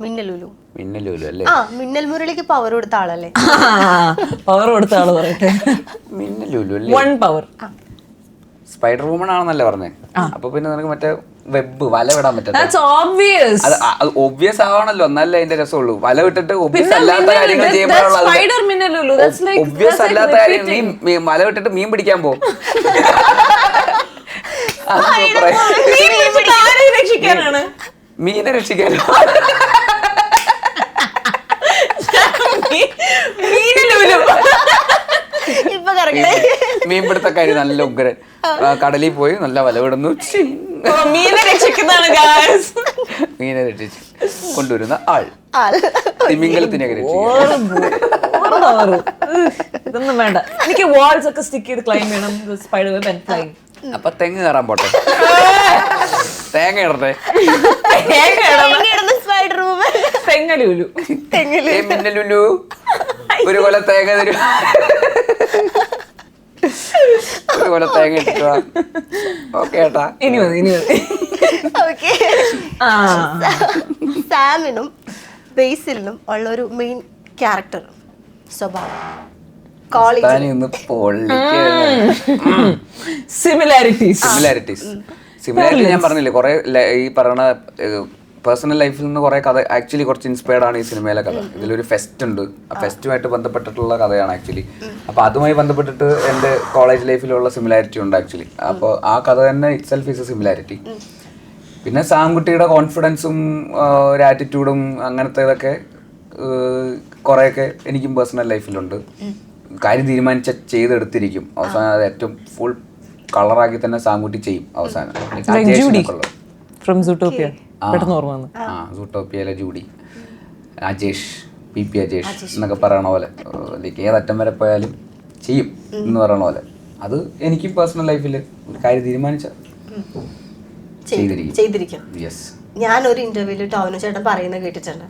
മിന്നലുലു അല്ലേ? മിന്നൽ മുരളിക്ക് പവർ കൊടുത്ത ആളല്ലേ? പവർ കൊടുത്ത ആള് പറയട്ടെ. മിന്നലുലു അല്ലേ? One power. സ്പൈഡർ വുമൺ ആണെന്നല്ലേ പറഞ്ഞേ? അപ്പൊ പിന്നെ നിനക്ക് മറ്റേ വെബ് വല വിടാൻ പറ്റും. അത് ഒബ്വിയസ് ആവണല്ലോ, എന്നാലേ അതിന്റെ രസമുള്ളൂ. വല വിട്ടിട്ട് ഒബ്വിയസ് അല്ലാത്ത കാര്യങ്ങൾ ചെയ്യുമ്പോഴുള്ള ഒബ്വിയസ് അല്ലാത്ത കാര്യം. നീ വല വിട്ടിട്ട് മീൻ പിടിക്കാൻ പോകും. മീനെ രക്ഷിക്കാനോ? മീൻപിടുത്തക്കാരി നല്ല ഉഗ്രൻ. കടലിൽ പോയി നല്ല വല വിടുന്നു, മീനെ രക്ഷിക്കുന്നതാണ്. മീനെ രക്ഷിച്ച് കൊണ്ടുവരുന്ന ആൾ തിമിംഗലത്തിനെയൊക്കെ ഇതൊന്നും വേണ്ട. എനിക്ക് വാൾസ് ഒക്കെ സ്റ്റിക്ക് ചെയ്ത് ക്ലൈംബ് ചെയ്യണം. Spider web and fly. അപ്പൊ തെങ്ങ് കയറാൻ പോട്ടെ. തേങ്ങ ഇടട്ടെ. തെങ്ങലുലു. മിന്നലുലു ഒരു കൊല തേങ്ങ തരും. ഒരു കൊല തേങ്ങ ഇട്ടാ ഓക്കെ ഏട്ടാ. ഇനി മതി. സാമിനും ബേസിലിനും ഉള്ള ഒരു മെയിൻ ക്യാരക്ടർ സ്വഭാവം. സിമിലാരിറ്റീസ് ഞാൻ പറഞ്ഞില്ലേ, കുറെ ഈ പറയുന്ന പേഴ്സണൽ ലൈഫിൽ നിന്ന് കുറെ കഥ ആക്ച്വലി കുറച്ച് ഇൻസ്പയർഡ് ആണ് ഈ സിനിമയിലെ കഥ. ഇതിലൊരു ഫെസ്റ്റ് ഉണ്ട്, ആ ഫെസ്റ്റുമായിട്ട് ബന്ധപ്പെട്ടിട്ടുള്ള കഥയാണ് ആക്ച്വലി. അപ്പോൾ അതുമായി ബന്ധപ്പെട്ടിട്ട് എൻ്റെ കോളേജ് ലൈഫിലുള്ള സിമിലാരിറ്റി ഉണ്ട് ആക്ച്വലി. അപ്പോൾ ആ കഥ തന്നെ it self is A similarity. പിന്നെ സാംകുട്ടിയുടെ കോൺഫിഡൻസും ഒരു ആറ്റിറ്റ്യൂഡും അങ്ങനത്തെ ഇതൊക്കെ കുറേയൊക്കെ എനിക്കും പേഴ്സണൽ ലൈഫിലുണ്ട്. കാര്യം തീരുമാനിച്ച ചെയ്തെടുത്തിരിക്കും. അവസാനം അത് ഏറ്റവും ഫുൾ കളറാക്കി തന്നെ സാംകുട്ടി ചെയ്യും അവസാനം. സൂട്ടോപ്പിയയിലെ ജൂഡി, അജേഷ്, പി അജേഷ് എന്നൊക്കെ പറയണ പോലെ ലൈക്ക് ഏതറ്റം വരെ പോയാലും ചെയ്യും എന്ന് പറയണ പോലെ അത് എനിക്കും പേഴ്സണൽ ലൈഫിൽ ഒരു കാര്യം തീരുമാനിച്ച ചെയ്തിരിക്കും. ഞാനൊരു ഇന്റർവ്യൂവിൽ ടോവിനോ ചേട്ടൻ പറയുന്നത് കേട്ടിട്ടുണ്ട്.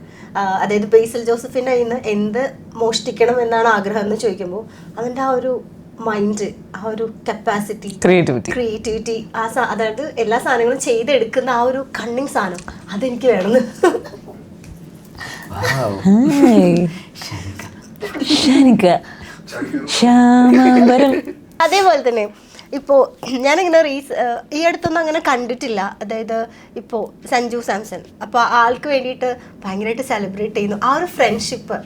അതായത് ബേസിൽ ജോസഫിന്റെ കയ്യിൽ നിന്ന് എന്ത് മോഷ്ടിക്കണം എന്നാണ് ആഗ്രഹം എന്ന് ചോദിക്കുമ്പോൾ അവന്റെ ആ ഒരു മൈൻഡ്, ആ ഒരു കപ്പാസിറ്റി, ക്രിയേറ്റിവിറ്റി, അതായത് എല്ലാ സാധനങ്ങളും ചെയ്തെടുക്കുന്ന ആ ഒരു കണ്ണിങ് സാധനം അതെനിക്ക് വേണമെന്ന്. അതേപോലെ തന്നെ ഇപ്പോൾ ഞാനിങ്ങനെ ഈ അടുത്തൊന്നും അങ്ങനെ കണ്ടിട്ടില്ല. അതായത് ഇപ്പോൾ സഞ്ജു സാംസൺ, അപ്പോൾ ആൾക്ക് വേണ്ടിയിട്ട് ഭയങ്കരമായിട്ട് സെലിബ്രേറ്റ് ചെയ്യുന്നു ആ ഒരു ഫ്രണ്ട്ഷിപ്പ്.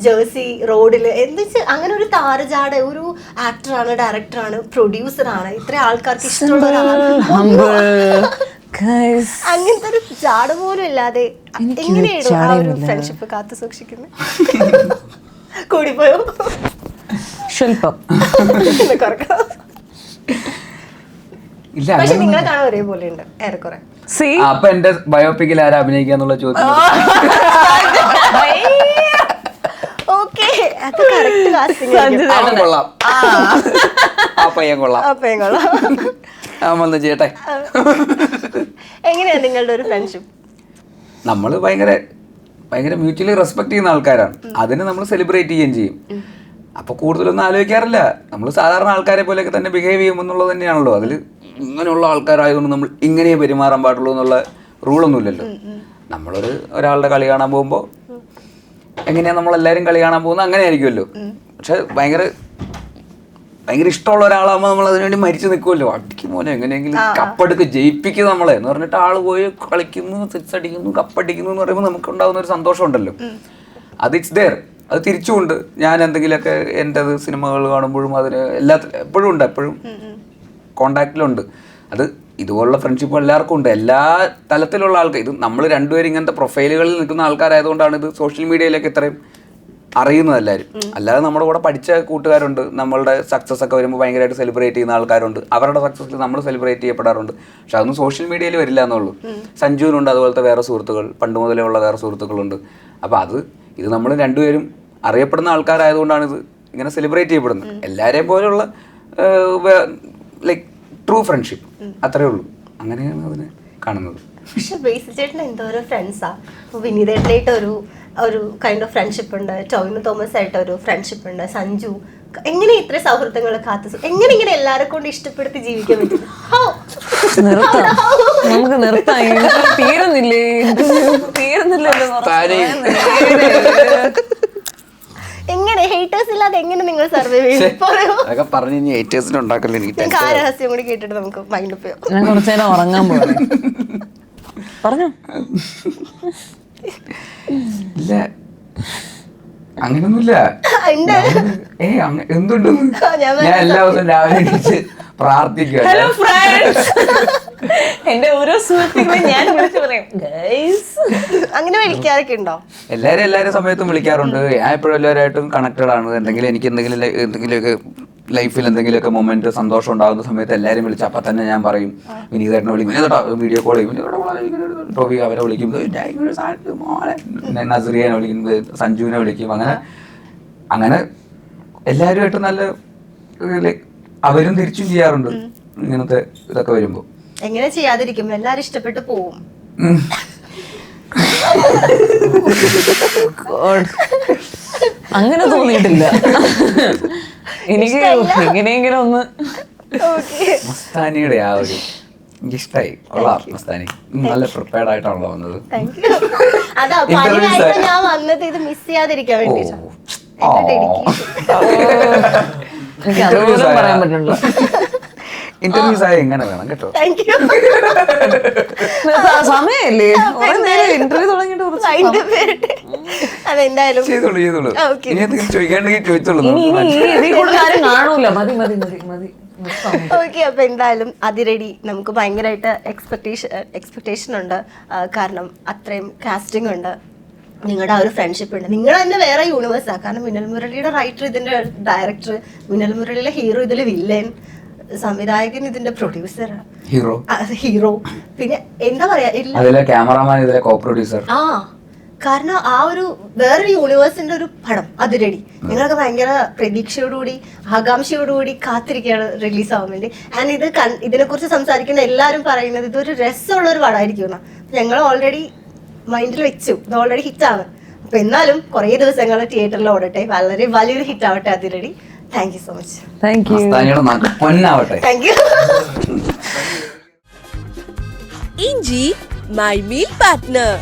ജേഴ്സി റോഡിൽ എന്താ വെച്ചാൽ അങ്ങനെ ഒരു താരജാട, ഒരു ആക്ടറാണ്, ഡയറക്ടറാണ്, പ്രൊഡ്യൂസറാണ്, ഇത്ര ആൾക്കാർക്ക് ഇഷ്ടമുള്ള അങ്ങനത്തെ ഒരു ജാട പോലും ഇല്ലാതെ എങ്ങനെയാണ് ആ ഒരു ഫ്രണ്ട്ഷിപ്പ് കാത്തു സൂക്ഷിക്കുന്നത്? കൂടിപ്പോയോ? പക്ഷെ നിങ്ങളെ കാണാൻ ഒരേപോലെ ഉണ്ട് ഏറെക്കുറെ. അപ്പൊ എന്റെ ബയോപിക്കിൽ ആരാ അഭിനയിക്കാന്നുള്ള ചോദ്യം ചെയ്യട്ടെ. എങ്ങനെയാ നിങ്ങളുടെ ഒരു ഫ്രണ്ട്ഷിപ്പ്? നമ്മള് ഭയങ്കര മ്യൂച്വലി റെസ്പെക്ട് ചെയ്യുന്ന ആൾക്കാരാണ്. അതിന് നമ്മൾ സെലിബ്രേറ്റ് ചെയ്യുകയും ചെയ്യും. അപ്പൊ കൂടുതലൊന്നും ആലോചിക്കാറില്ല. നമ്മൾ സാധാരണ ആൾക്കാരെ പോലെയൊക്കെ തന്നെ ബിഹേവ് ചെയ്യുമെന്നുള്ളത് തന്നെയാണല്ലോ. അതിൽ ഇങ്ങനെയുള്ള ആൾക്കാരായതുകൊണ്ട് നമ്മൾ ഇങ്ങനെ പെരുമാറാൻ പാടുള്ളൂ എന്നുള്ള റൂളൊന്നുമില്ലല്ലോ. ഒരാളുടെ കളി കാണാൻ പോകുമ്പോൾ എങ്ങനെയാണ് നമ്മളെല്ലാവരും കളി കാണാൻ പോകുന്നത് അങ്ങനെ ആയിരിക്കുമല്ലോ. പക്ഷെ ഭയങ്കര ഇഷ്ടമുള്ള ഒരാളാകുമ്പോൾ നമ്മൾ അതിനുവേണ്ടി മരിച്ചു നിൽക്കുമല്ലോ. അടിക്കും മോനെ എങ്ങനെയെങ്കിലും കപ്പെടുക്ക് ജയിപ്പിക്കും നമ്മളെ എന്ന് പറഞ്ഞിട്ട് ആള് പോയി കളിക്കുന്നു, സിക്സ് അടിക്കുന്നു, കപ്പടിക്കുന്നു എന്ന് പറയുമ്പോൾ നമുക്ക് ഉണ്ടാകുന്ന ഒരു സന്തോഷം ഉണ്ടല്ലോ. അത് ഇറ്റ്സ് ദെയർ. അത് തിരിച്ചുകൊണ്ട് ഞാൻ എന്തെങ്കിലുമൊക്കെ എൻ്റെത് സിനിമകൾ കാണുമ്പോഴും അതിന് എപ്പോഴും ഉണ്ട്, എപ്പോഴും കോണ്ടാക്റ്റിലുണ്ട്. അത് ഇതുപോലുള്ള ഫ്രണ്ട്ഷിപ്പ് എല്ലാവർക്കും ഉണ്ട്, എല്ലാ തലത്തിലുള്ള ആൾക്കാർ. ഇത് നമ്മൾ രണ്ടുപേരും ഇങ്ങനത്തെ പ്രൊഫൈലുകളിൽ നിൽക്കുന്ന ആൾക്കാരായതുകൊണ്ടാണ് ഇത് സോഷ്യൽ മീഡിയയിലൊക്കെ ഇത്രയും അറിയുന്നത് എല്ലാവരും. അല്ലാതെ നമ്മുടെ കൂടെ പഠിച്ച കൂട്ടുകാരുണ്ട്, നമ്മളുടെ സക്സസ് ഒക്കെ വരുമ്പോൾ ഭയങ്കരമായിട്ട് സെലിബ്രേറ്റ് ചെയ്യുന്ന ആൾക്കാരുണ്ട്, അവരുടെ സക്സസ്സിൽ നമ്മൾ സെലിബ്രേറ്റ് ചെയ്യപ്പെടാറുണ്ട്. പക്ഷെ അതൊന്നും സോഷ്യൽ മീഡിയയിൽ വരില്ല എന്നുള്ളൂ. സഞ്ജുവിനുണ്ട് അതുപോലത്തെ വേറെ സുഹൃത്തുക്കൾ, പണ്ട് മുതലേ ഉള്ള വേറെ സുഹൃത്തുക്കളുണ്ട്. അപ്പോൾ ഇത് നമ്മൾ രണ്ടുപേരും അറിയപ്പെടുന്ന ആൾക്കാരായതുകൊണ്ടാണ് ഇത് ഇങ്ങനെ സെലിബ്രേറ്റ് ചെയ്യപ്പെടുന്നത്. എല്ലാവരെയും പോലെയുള്ള ലൈക്ക് ട്രൂ ഫ്രണ്ട്ഷിപ്പ്, അത്രയേ ഉള്ളൂ. അങ്ങനെയാണ് അതിനെ കാണുന്നത്. പക്ഷെ ബേസിൽ ചേട്ടൻ എന്തോരോ ഫ്രണ്ട്സാ. ഇപ്പോൾ വിനീതേട്ടനായിട്ട് ഒരു കൈൻഡ് ഓഫ് ഫ്രണ്ട്ഷിപ്പ് ഉണ്ട്, ടോവിനോ തോമസ് ആയിട്ട് ഒരു ഫ്രണ്ട്ഷിപ്പ് ഉണ്ട്, സഞ്ജു. എങ്ങനെ ഇത്ര സൗഹൃദങ്ങൾ എങ്ങനെ എല്ലാരെ കൊണ്ട് ഇഷ്ടപ്പെടുത്തി ജീവിക്കാൻ പറ്റും? നമുക്ക് നിർത്താം, തീരുന്നില്ലല്ലോ. എങ്ങനെ ഹേറ്റേഴ്സ് ഇല്ലാതെ എങ്ങനെ നിങ്ങൾ സർവൈവ് ചെയ്യും? അതൊക്കെ പറഞ്ഞ് ഇനി ഹേറ്റേഴ്സിനെ ഉണ്ടാക്കല്ലേ. എനിക്ക് ആ രഹസ്യം കൂടി കേട്ടിട്ട് നമുക്ക് മൈൻഡ് അപ്പ് ചെയ്യാം. ഞാൻ കുറച്ചു നേരം ഉറങ്ങാൻ പോലെ പറഞ്ഞു. ഇല്ല, അങ്ങനൊന്നുമില്ല. എന്തുണ്ട്, ഞാൻ എല്ലാ ദിവസവും രാവിലെ എണീച്ച് പ്രാർത്ഥിക്കുക. എന്റെ ഓരോ സുഹൃത്തുക്കളെ ഞാൻ വിളിച്ചു പറയും അങ്ങനെ വിളിക്കാറൊക്കെ ഉണ്ടോ? എല്ലാവരും സമയത്തും വിളിക്കാറുണ്ട്. ഞാൻ എപ്പോഴും എല്ലാവരുമായിട്ടും കണക്റ്റഡ് ആണ്. എനിക്ക് എന്തെങ്കിലുമൊക്കെ ലൈഫിൽ എന്തെങ്കിലുമൊക്കെ മൊമെന്റ് സന്തോഷം ഉണ്ടാകുന്ന സമയത്ത് എല്ലാവരും വിളിച്ച് അപ്പം തന്നെ ഞാൻ പറയും, വിനീതേട്ടനെ വിളിക്കും, വീഡിയോ കോൾ ചെയ്യും, ടോബി അവരെ വിളിക്കും, നസറിയനെ വിളിക്കും, സഞ്ജുവിനെ വിളിക്കും. അങ്ങനെ എല്ലാവരുമായിട്ടും നല്ല ലൈക്ക് അവരും തിരിച്ചും ചെയ്യാറുണ്ട് ഇങ്ങനത്തെ ഇതൊക്കെ വരുമ്പോൾ. എങ്ങനെ ചെയ്യാതിരിക്കും, എല്ലാരും ഇഷ്ടപ്പെട്ട് പോവും. അങ്ങനെ തോന്നിയിട്ടില്ല എനിക്ക്. എങ്ങനെയെങ്കിലും ഒന്ന് മസ്താനിയുടെ ആ ഒരു എനിക്കിഷ്ടായി. മസ്താനി നല്ല പ്രിപ്പയർഡ് ആയിട്ടാണല്ലോ വന്നത്. അതാ ഞാൻ വന്നത് ഇത് മിസ് ചെയ്യാതിരിക്കാൻ വേണ്ടിട്ടാ. എനിക്ക് അതുപോലും പറയാൻ പറ്റില്ല. ഇന്റർവ്യൂസ് ആയ എങ്ങനെ വേണം കേട്ടോ. സമയല്ലേ ഇന്റർവ്യൂ തുടങ്ങിയിട്ട് അതെന്തായാലും ചെയ്തോളൂ. ഇനി എന്തെങ്കിലും ചോദിക്കാണ്ടെങ്കിൽ ചോദിച്ചോളൂ. കാണൂല. മതി മതി മതി മതി. ഓക്കെ, അപ്പൊ എന്തായാലും അതിരടി നമുക്ക് ഭയങ്കരമായിട്ട് എക്സ്പെക്ടേഷൻ ഉണ്ട്. കാരണം അത്രയും കാസ്റ്റിംഗ് ഉണ്ട്, നിങ്ങളുടെ ആ ഒരു ഫ്രണ്ട്ഷിപ്പ് ഉണ്ട്. നിങ്ങൾ തന്നെ വേറെ യൂണിവേഴ്സാണ്. കാരണം മിന്നൽ മുരളിയുടെ റൈറ്റർ ഇതിന്റെ ഡയറക്ടർ, മിന്നൽ മുരളിയിലെ ഹീറോ ഇതിലെ വില്ലൻ, സംവിധായകൻ ഇതിന്റെ പ്രൊഡ്യൂസർ, ഹീറോ, പിന്നെ എന്താ പറയാ ക്യാമറമാൻ, ഇതിലെ കോ പ്രൊഡ്യൂസർ. കാരണം ആ ഒരു വേറൊരു യൂണിവേഴ്സിന്റെ ഒരു പടം അതിരടി. നിങ്ങളൊക്കെ ഭയങ്കര പ്രതീക്ഷയോടുകൂടി ആകാംക്ഷയോടുകൂടി കാത്തിരിക്കുകയാണ് റിലീസ് ആവാൻ വേണ്ടി. ആൻഡ് ഇതിനെ കുറിച്ച് സംസാരിക്കുന്ന എല്ലാവരും പറയുന്നത് ഇതൊരു രസമുള്ള ഒരു പടമായിരിക്കും. ഞങ്ങൾ ഓൾറെഡി മൈൻഡിൽ വെച്ചു, ഇത് ഓൾറെഡി ഹിറ്റാണ്. അപ്പൊ എന്നാലും കുറേ ദിവസങ്ങൾ തിയേറ്ററിൽ ഓടട്ടെ, വളരെ വലിയൊരു ഹിറ്റ് ആവട്ടെ Athiradi. Thank you so much. Thank you. Thank you. ഇഞ്ചി മൈ മീൽ പാർട്ട്ണർ.